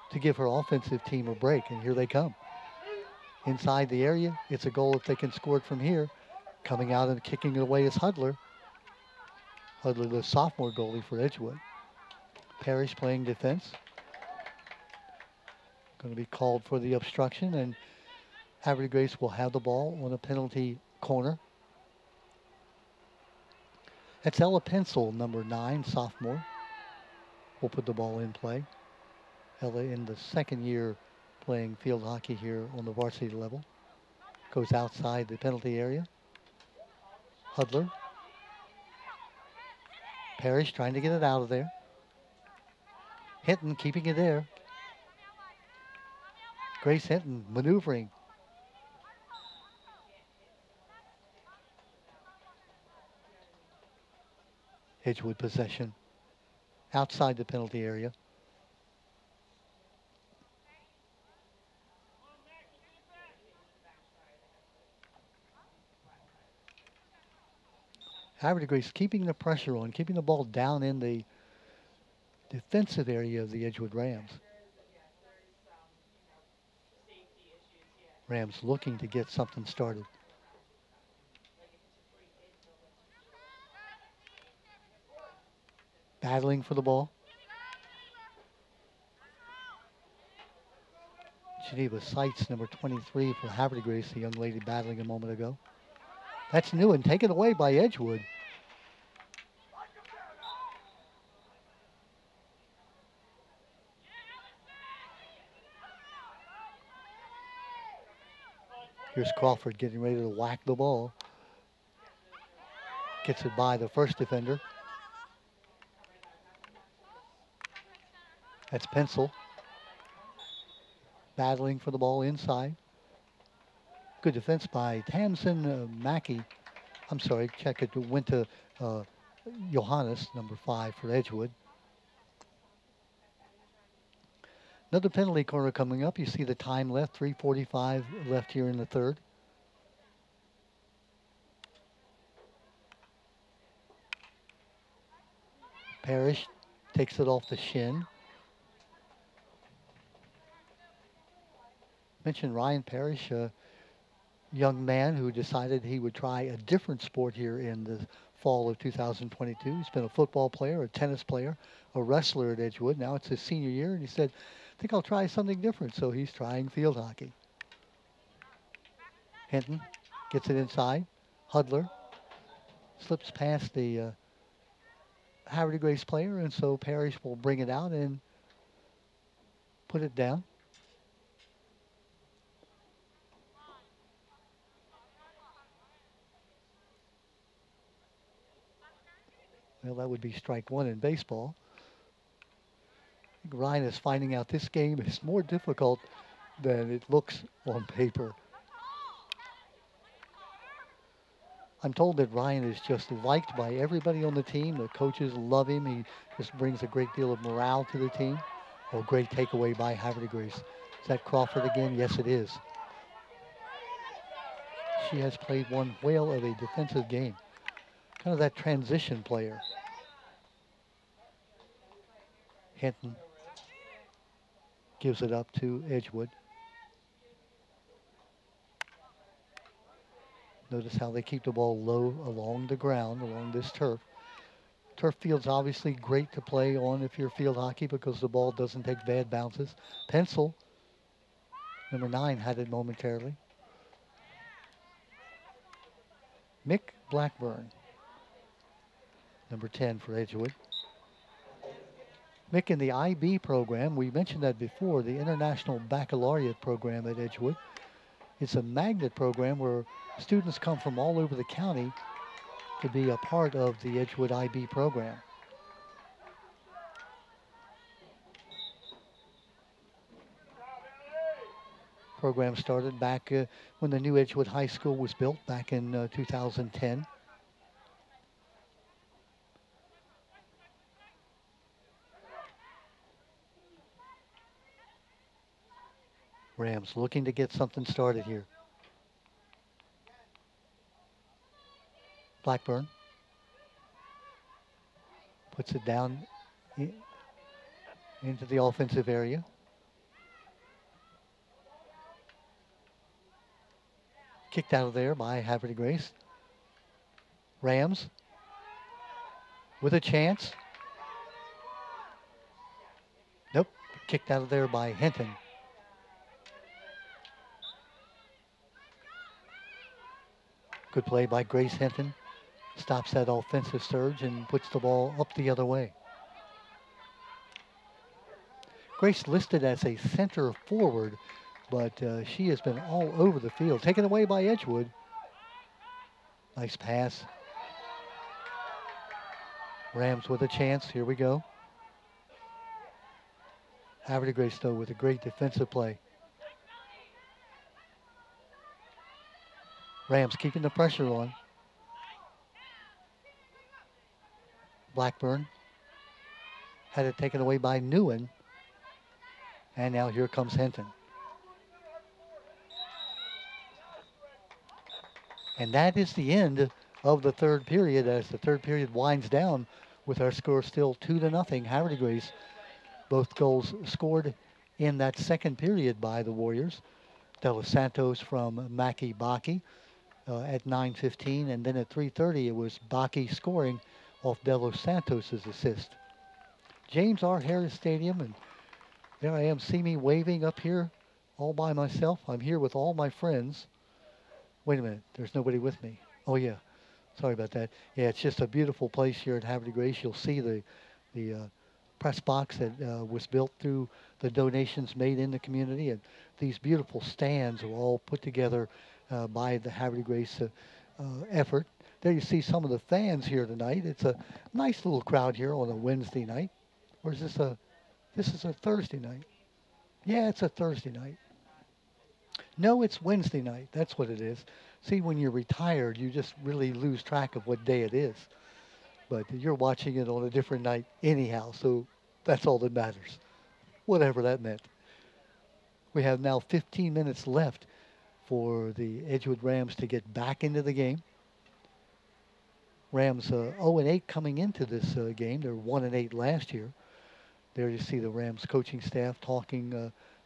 to give her offensive team a break. And here they come. inside the area. It's a goal if they can score it from here. Coming out and kicking it away is Hudler. Hudler, the sophomore goalie for Edgewood. Parish playing defense. Going to be called for the obstruction, and Havre Grace will have the ball on a penalty corner. That's Ella Pencil, number 9, sophomore. Will put the ball in play. Ella in the second year playing field hockey here on the varsity level. Goes outside the penalty area. Hudler. Parish trying to get it out of there. Hinton keeping it there. Grace Hinton maneuvering. Edgewood possession outside the penalty area. Havre Grace keeping the pressure on, keeping the ball down in the defensive area of the Edgewood Rams. Rams looking to get something started. Battling for the ball. Geneva Seitz, number 23 for Havre Grace, the young lady battling a moment ago. That's Newman, taken away by Edgewood. Here's Crawford getting ready to whack the ball. Gets it by the first defender. That's Pencil. Battling for the ball inside. Good defense by Tamsin Mackey. I'm sorry, check it. Went to Johannes, number 5 for Edgewood. Another penalty corner coming up. You see the time left, 3:45 left here in the third. Parish takes it off the shin. Mentioned Ryan Parish, a young man who decided he would try a different sport here in the fall of 2022. He's been a football player, a tennis player, a wrestler at Edgewood. Now it's his senior year, and he said, I think I'll try something different. So he's trying field hockey. Hinton gets it inside. Hudler slips past the Havre Grace player, and so Parish will bring it out and put it down. Well, that would be strike 1 in baseball. I think Ryan is finding out this game is more difficult than it looks on paper. I'm told that Ryan is just liked by everybody on the team. The coaches love him. He just brings a great deal of morale to the team. Oh, great takeaway by Havre Grace. Is that Crawford again? Yes, it is. She has played one whale of a defensive game. Kind of that transition player. Hinton gives it up to Edgewood. Notice how they keep the ball low along the ground, along this turf. Turf field's obviously great to play on if you're field hockey because the ball doesn't take bad bounces. Pencil, number 9, had it momentarily. Mick Blackburn, number 10 for Edgewood. Mick in the IB program, we mentioned that before, the International Baccalaureate program at Edgewood. It's a magnet program where students come from all over the county to be a part of the Edgewood IB program. Program started back when the new Edgewood High School was built back in 2010. Rams looking to get something started here. Blackburn puts it down into the offensive area. Kicked out of there by Havre de Grace. Rams with a chance. Nope. Kicked out of there by Hinton. Good play by Grace Hinton. Stops that offensive surge and puts the ball up the other way. Grace listed as a center forward, but she has been all over the field. Taken away by Edgewood. Nice pass. Rams with a chance. Here we go. Havre de Grace, though, with a great defensive play. Rams keeping the pressure on. Blackburn had it taken away by Newman. And now here comes Hinton. And that is the end of the third period as the third period winds down with our score still 2-0. Havre de Grace. Both goals scored in that second period by the Warriors. De Los Santos from Maki Baki at 9:15, and then at 3:30 it was Baki scoring off De Los Santos' assist. James R. Harris Stadium, and there I am, see me waving up here all by myself. I'm here with all my friends. Wait a minute, there's nobody with me. Oh yeah, sorry about that. Yeah, it's just a beautiful place here at Havre de Grace. You'll see the press box that was built through the donations made in the community, and these beautiful stands are all put together by the Havre de Grace effort. There you see some of the fans here tonight. It's a nice little crowd here on a Wednesday night. Or is this is a Thursday night? Yeah, it's a Thursday night. No, it's Wednesday night. That's what it is. See, when you're retired, you just really lose track of what day it is. But you're watching it on a different night anyhow, so that's all that matters, whatever that meant. We have now 15 minutes left for the Edgewood Rams to get back into the game. Rams 0-8 coming into this game. They were 1-8 last year. There you see the Rams coaching staff talking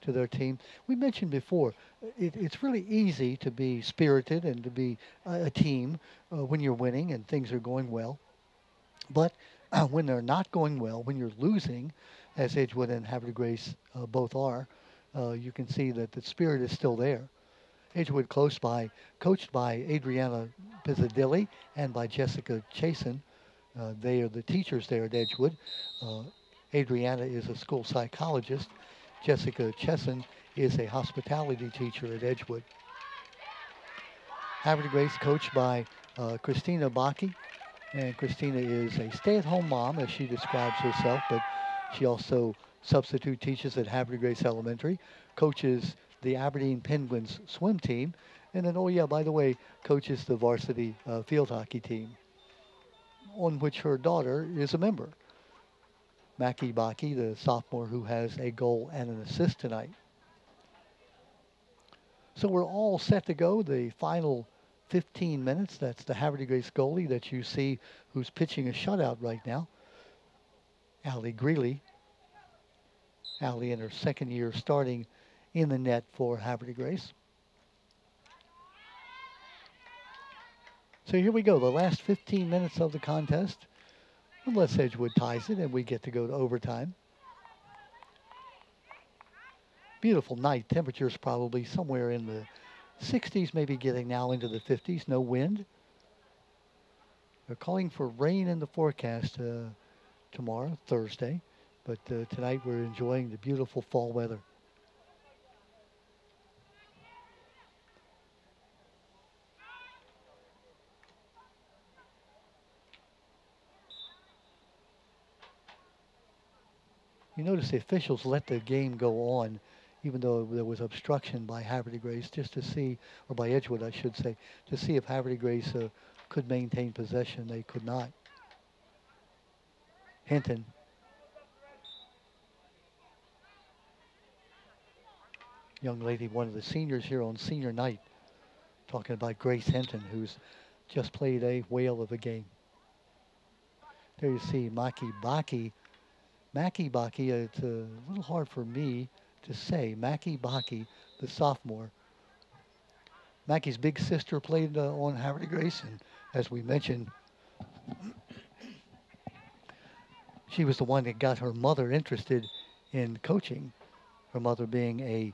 to their team. We mentioned before, it's really easy to be spirited and to be a team when you're winning and things are going well. But when they're not going well, when you're losing, as Edgewood and Havre de Grace both are, you can see that the spirit is still there. Edgewood close by, coached by Adriana Pizzadilli and by Jessica Chasen. They are the teachers there at Edgewood. Adriana is a school psychologist. Jessica Chasen is a hospitality teacher at Edgewood. Havre de Grace coached by Christina Baki. And Christina is a stay-at-home mom, as she describes herself, but she also substitute teaches at Havre de Grace Elementary, coaches the Aberdeen Penguins swim team, and then, oh yeah, by the way, coaches the varsity field hockey team, on which her daughter is a member. Maki Baki, the sophomore who has a goal and an assist tonight. So we're all set to go. The final 15 minutes. That's the Havre de Grace goalie that you see who's pitching a shutout right now. Allie Greeley. Allie in her second year starting in the net for Havre de Grace. So here we go, the last 15 minutes of the contest. Unless Edgewood ties it and we get to go to overtime. Beautiful night. Temperatures probably somewhere in the 60s, maybe getting now into the 50s. No wind. They're calling for rain in the forecast tomorrow, Thursday. But tonight we're enjoying the beautiful fall weather. You notice the officials let the game go on, even though there was obstruction by Havre de Grace, just to see, or by Edgewood, I should say, to see if Havre de Grace could maintain possession. They could not. Hinton. Young lady, one of the seniors here on senior night, talking about Grace Hinton, who's just played a whale of a game. There you see Maki Baki. Maki Baki, it's a little hard for me to say. Maki Baki, the sophomore. Mackie's big sister played on Havre Grace, and as we mentioned, she was the one that got her mother interested in coaching. Her mother being a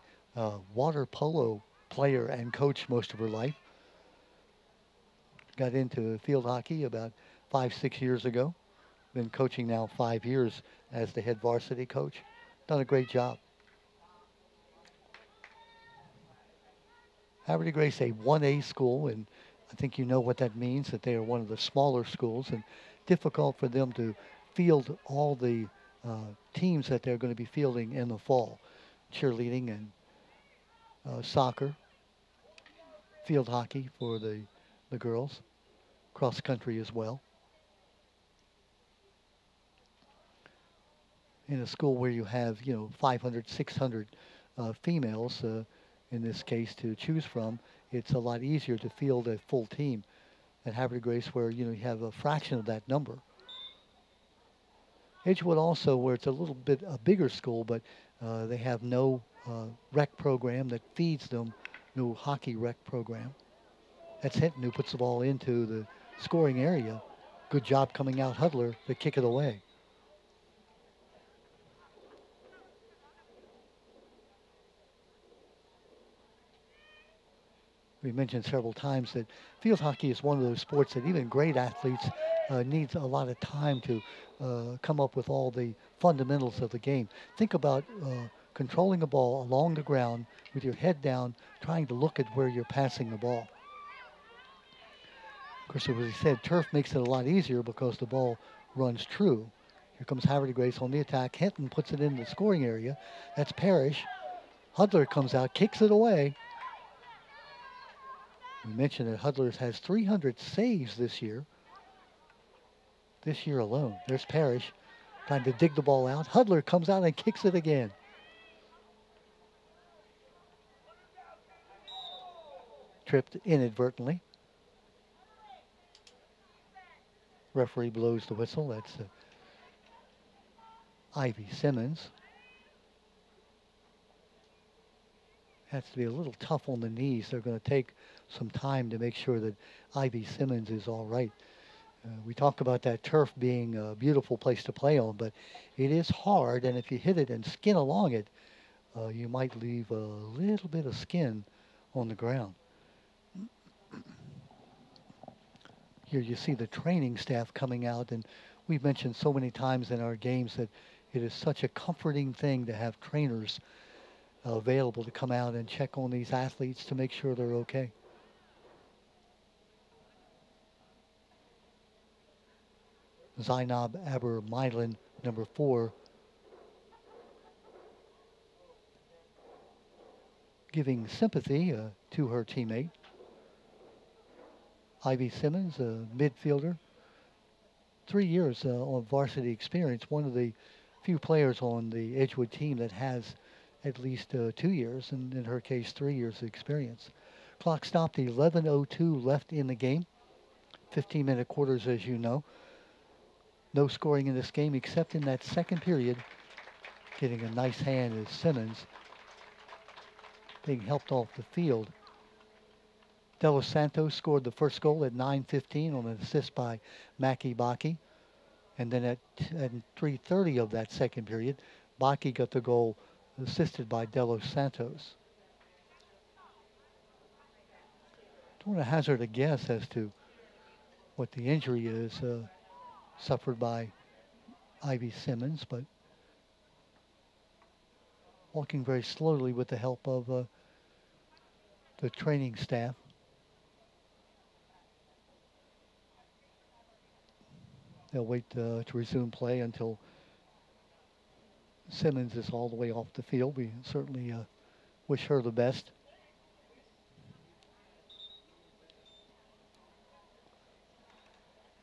water polo player and coach most of her life. Got into field hockey about 5, 6 years ago. Been coaching now 5 years as the head varsity coach. Done a great job. Havre Grace, a 1A school, and I think you know what that means, that they are one of the smaller schools, and difficult for them to field all the teams that they're going to be fielding in the fall. Cheerleading and soccer, field hockey for the girls, cross country as well. In a school where you have, 500, 600 females, in this case, to choose from, it's a lot easier to field a full team. At Havre Grace, where you have a fraction of that number. Edgewood also, where it's a little bit a bigger school, but they have no rec program that feeds them, no hockey rec program. That's Hinton who puts the ball into the scoring area. Good job coming out, Hudler, to kick it away. We mentioned several times that field hockey is one of those sports that even great athletes needs a lot of time to come up with all the fundamentals of the game. Think about controlling a ball along the ground with your head down, trying to look at where you're passing the ball. Of course, as we said, turf makes it a lot easier because the ball runs true. Here comes Havre Grace on the attack. Hinton puts it in the scoring area. That's Parish. Hudler comes out, kicks it away. We mentioned that Hudler has 300 saves this year. This year alone. There's Parish trying to dig the ball out. Hudler comes out and kicks it again. Tripped inadvertently. Referee blows the whistle. That's Ivy Simmons. Has to be a little tough on the knees. They're going to take some time to make sure that Ivy Simmons is all right. We talk about that turf being a beautiful place to play on, but it is hard, and if you hit it and skin along it, you might leave a little bit of skin on the ground. Here you see the training staff coming out, and we've mentioned so many times in our games that it is such a comforting thing to have trainers available to come out and check on these athletes to make sure they're okay. Zainab Aber-Milan, number 4, giving sympathy to her teammate. Ivy Simmons, a midfielder, 3 years on varsity experience, one of the few players on the Edgewood team that has at least 2 years, and in her case, 3 years of experience. Clock stopped, 11:02 left in the game. 15-minute quarters, as you know. No scoring in this game except in that second period. Getting a nice hand is Simmons being helped off the field. De Los Santos scored the first goal at 9:15 on an assist by Mackie Baki. And then at 3:30 of that second period, Baki got the goal assisted by De Los Santos. Don't want to hazard a guess as to what the injury is suffered by Ivy Simmons, but walking very slowly with the help of the training staff. They'll wait to resume play until Simmons is all the way off the field. We certainly wish her the best.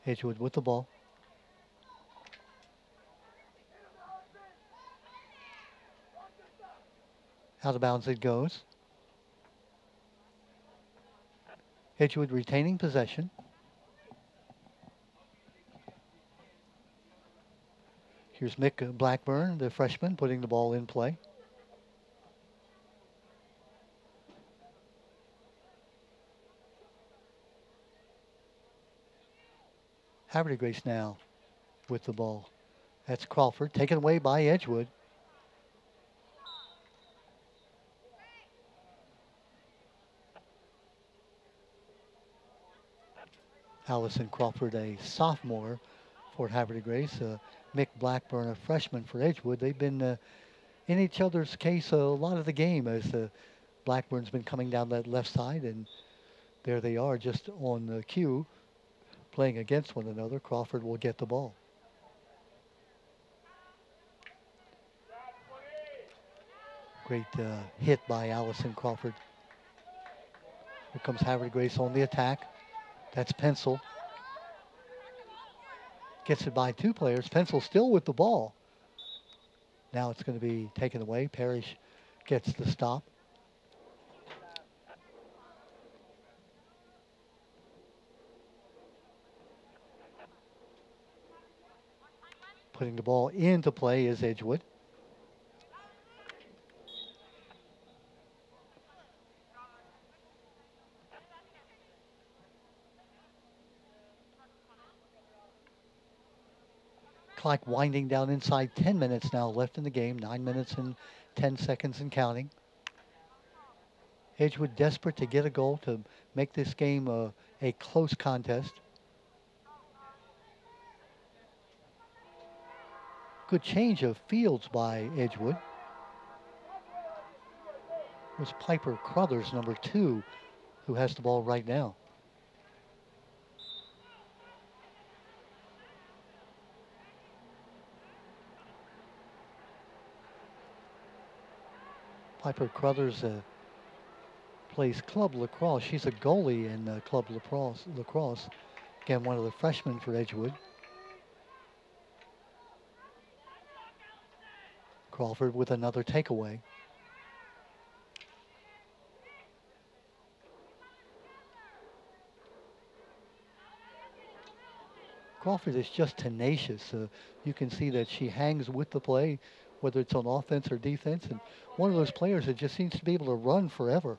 Edgewood with the ball. Out of bounds it goes. Edgewood retaining possession. Here's Mick Blackburn, the freshman, putting the ball in play. Havre Grace now with the ball. That's Crawford, taken away by Edgewood. Allison Crawford, a sophomore for Havre Grace. Mick Blackburn, a freshman for Edgewood. They've been in each other's case a lot of the game as Blackburn's been coming down that left side, and there they are just on the cue playing against one another. Crawford will get the ball. Great hit by Allison Crawford. Here comes Havre Grace on the attack. That's Pencil. Gets it by two players. Pencil still with the ball. Now it's going to be taken away. Parish gets the stop. Putting the ball into play is Edgewood. Clock winding down inside 10 minutes now left in the game. 9 minutes and 10 seconds and counting. Edgewood desperate to get a goal to make this game a close contest. Good change of fields by Edgewood. It was Piper Crothers, number 2, who has the ball right now. Piper Crothers plays club lacrosse. She's a goalie in club lacrosse. Again, one of the freshmen for Edgewood. Crawford with another takeaway. Crawford is just tenacious. You can see that she hangs with the play, whether it's on offense or defense, and one of those players that just seems to be able to run forever.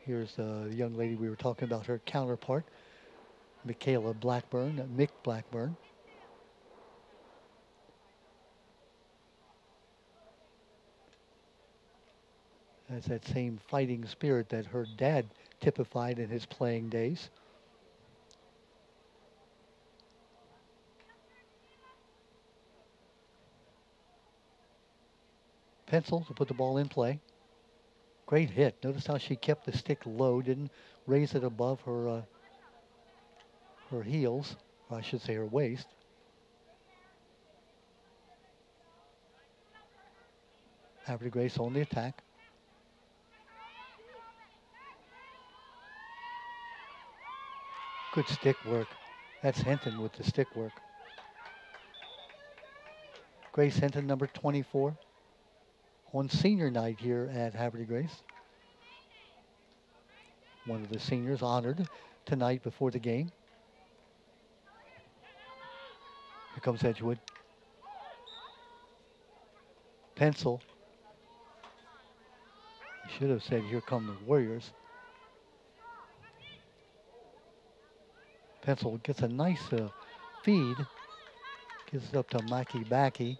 Here's the young lady we were talking about, her counterpart, Michaela Blackburn, Mick Blackburn. Has that same fighting spirit that her dad typified in his playing days. Pencil to put the ball in play. Great hit. Notice how she kept the stick low, didn't raise it above her her heels, or I should say her waist. Havre Grace on the attack. Good stick work. That's Hinton with the stick work. Grace Hinton, number 24, on senior night here at Havre Grace. One of the seniors honored tonight before the game. Here comes Edgewood. Pencil. I should have said, here come the Warriors. Pencil gets a nice feed. Gives it up to Mackie Backey.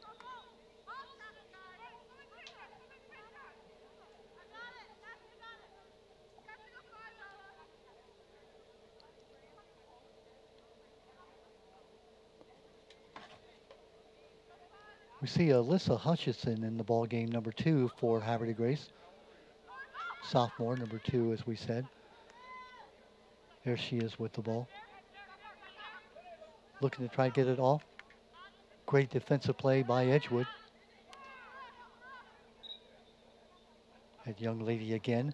We see Alyssa Hutchinson in the ball game, number 2 for Havre Grace. Sophomore, number 2, as we said. There she is with the ball. Looking to try to get it off. Great defensive play by Edgewood. That young lady again,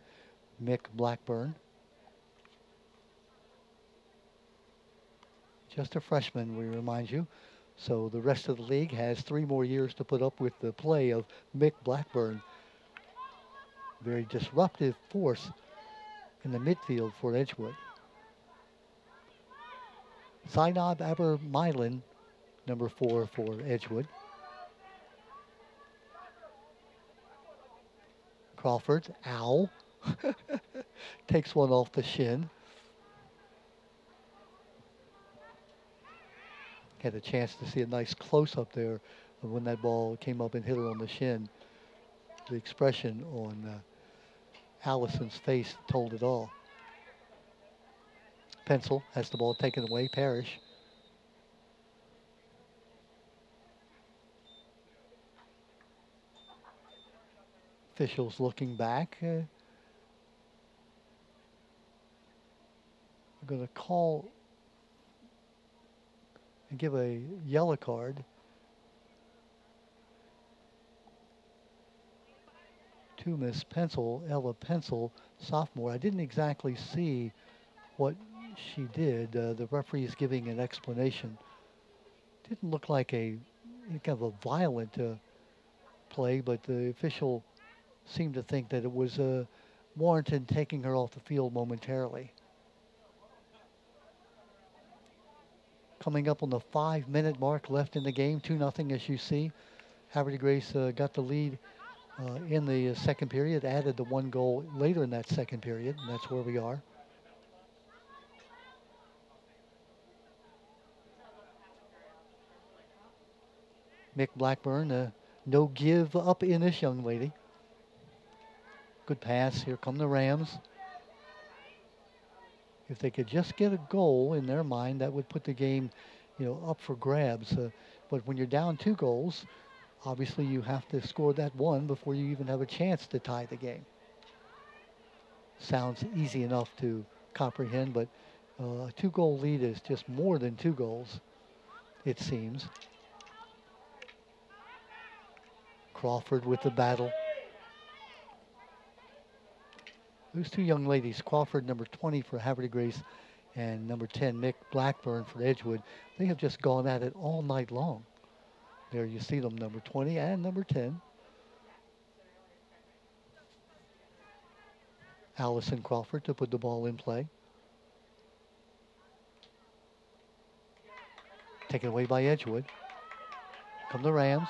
Mick Blackburn. Just a freshman, we remind you. So the rest of the league has 3 more years to put up with the play of Mick Blackburn. Very disruptive force in the midfield for Edgewood. Zainab Aber-Milan, number 4 for Edgewood. Crawford, ow, takes one off the shin. Had a chance to see a nice close-up there of when that ball came up and hit her on the shin. The expression on Allison's face told it all. Pencil has the ball taken away. Parish. Officials looking back. We're going to call and give a yellow card to Miss Pencil, Ella Pencil, sophomore. I didn't exactly see what she did. The referee is giving an explanation. Didn't look like a kind of a violent play, but the official seemed to think that it was warranted taking her off the field momentarily. Coming up on the 5-minute mark left in the game, 2-0 as you see. Havre de Grace got the lead in the second period, added the 1 goal later in that second period, and that's where we are. Mick Blackburn, no give up in this young lady. Good pass. Here come the Rams. If they could just get a goal in their mind, that would put the game, up for grabs. But when you're down 2 goals, obviously you have to score that 1 before you even have a chance to tie the game. Sounds easy enough to comprehend, but a 2-goal lead is just more than 2 goals, it seems. Crawford with the battle. Those 2 young ladies, Crawford, number 20 for Havre de Grace, and number 10, Mick Blackburn for Edgewood, they have just gone at it all night long. There you see them, number 20 and number 10. Allison Crawford to put the ball in play. Taken away by Edgewood. Come the Rams.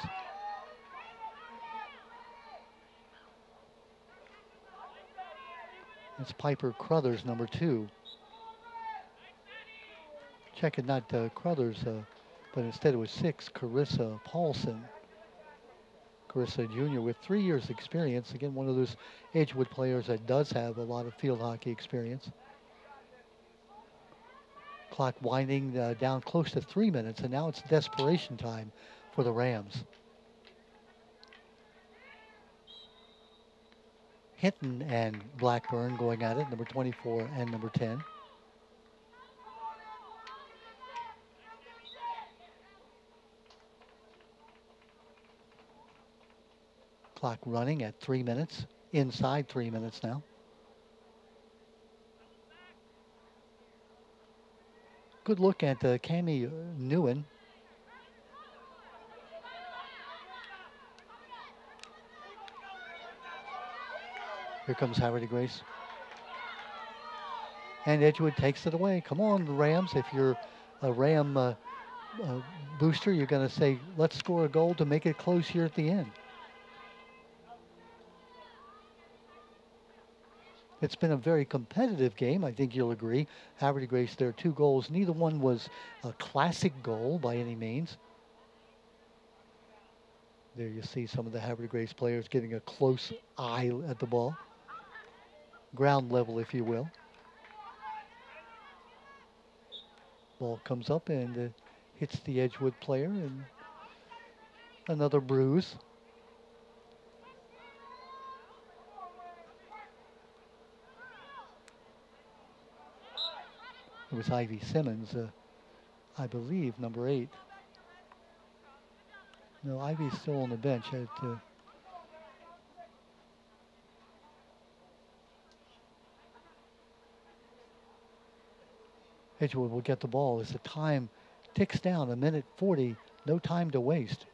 It's Piper Crothers, number 2. Checking not Crothers, but instead it was 6, Carissa Paulson. Carissa Jr. with 3 years experience. Again, one of those Edgewood players that does have a lot of field hockey experience. Clock winding down close to 3 minutes, and now it's desperation time for the Rams. Hinton and Blackburn going at it, number 24 and number 10. Clock running at 3 minutes, inside 3 minutes now. Good look at Cami Newman. Here comes Havre de Grace. And Edgewood takes it away. Come on, Rams. If you're a Ram booster, you're going to say, let's score a goal to make it close here at the end. It's been a very competitive game. I think you'll agree. Havre de Grace, there are 2 goals. Neither one was a classic goal by any means. There you see some of the Havre de Grace players getting a close eye at the ball. Ground level, if you will. Ball comes up and hits the Edgewood player, and another bruise. It was Ivy Simmons, I believe, number 8. No, Ivy's still on the bench. Edgewood will get the ball as the time ticks down, 1:40, no time to waste.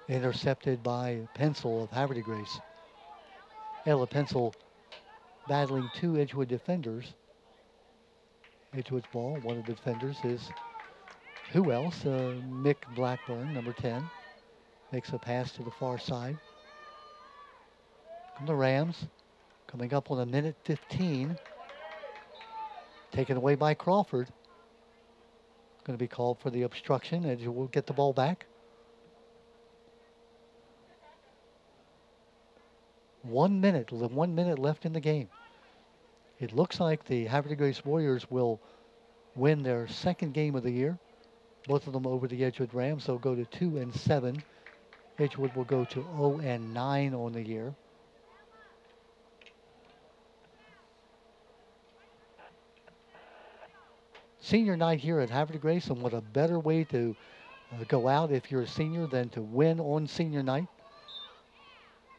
Intercepted by Pencil of Havre de Grace. Ella Pencil battling 2 Edgewood defenders. Edgewood's ball, one of the defenders is, who else? Mick Blackburn, number 10. Makes a pass to the far side. From the Rams, coming up on 1:15. Taken away by Crawford. Going to be called for the obstruction, and we'll get the ball back. 1 minute, 1 minute left in the game. It looks like the Havre Grace Warriors will win their second game of the year. Both of them over the Edgewood Rams. They'll go to 2-7. Edgewood will go to 0-9 on the year. Senior night here at Havre Grace, and what a better way to go out if you're a senior than to win on senior night.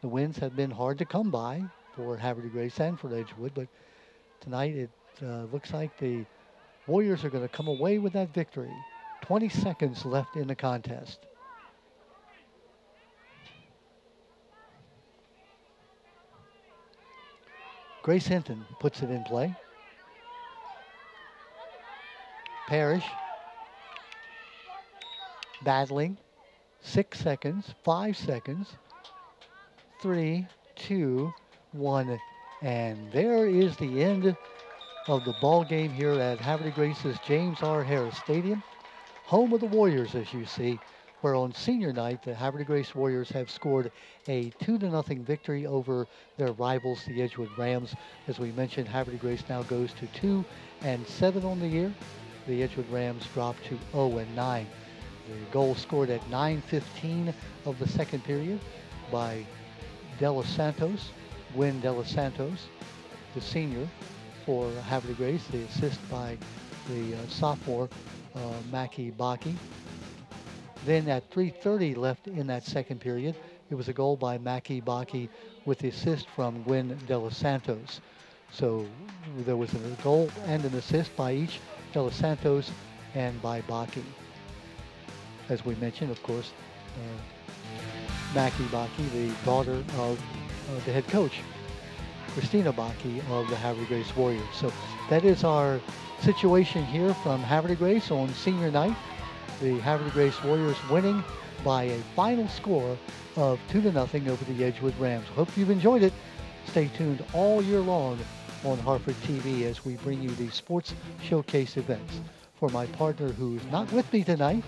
The wins have been hard to come by for Havre Grace and for Edgewood, but tonight it looks like the Warriors are going to come away with that victory. 20 seconds left in the contest. Grace Hinton puts it in play. Parish battling. 6 seconds, 5 seconds. 3, 2, 1, and there is the end of the ball game here at Havre Grace's James R. Harris Stadium, home of the Warriors, as you see, where on senior night the Havre Grace Warriors have scored a 2-0 victory over their rivals, the Edgewood Rams. As we mentioned, Havre Grace now goes to 2-7 on the year. The Edgewood Rams drop to 0-9. The goal scored at 9:15 of the second period by De Los Santos, Gwen De Los Santos, the senior for Havre Grace. The assist by the sophomore, Mackie Baki. Then at 3:30 left in that second period, it was a goal by Mackie Baki with the assist from Gwen De Los Santos. So there was a goal and an assist by each De Los Santos and by Baki. As we mentioned, of course, Mackie Baki, the daughter of the head coach, Christina Baki of the Havre Grace Warriors. So that is our situation here from Havre Grace on senior night. The Havre Grace Warriors winning by a final score of 2-0 over the Edgewood Rams. Hope you've enjoyed it. Stay tuned all year long on Harford TV as we bring you these sports showcase events. For my partner who's not with me tonight,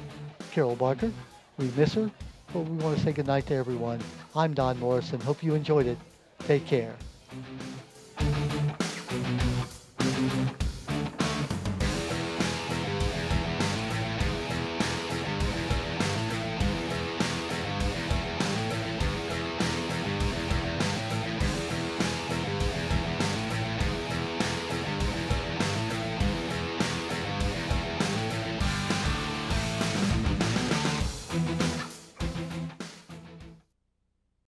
Carol Barker, we miss her, but we want to say goodnight to everyone. I'm Don Morrison. Hope you enjoyed it. Take care.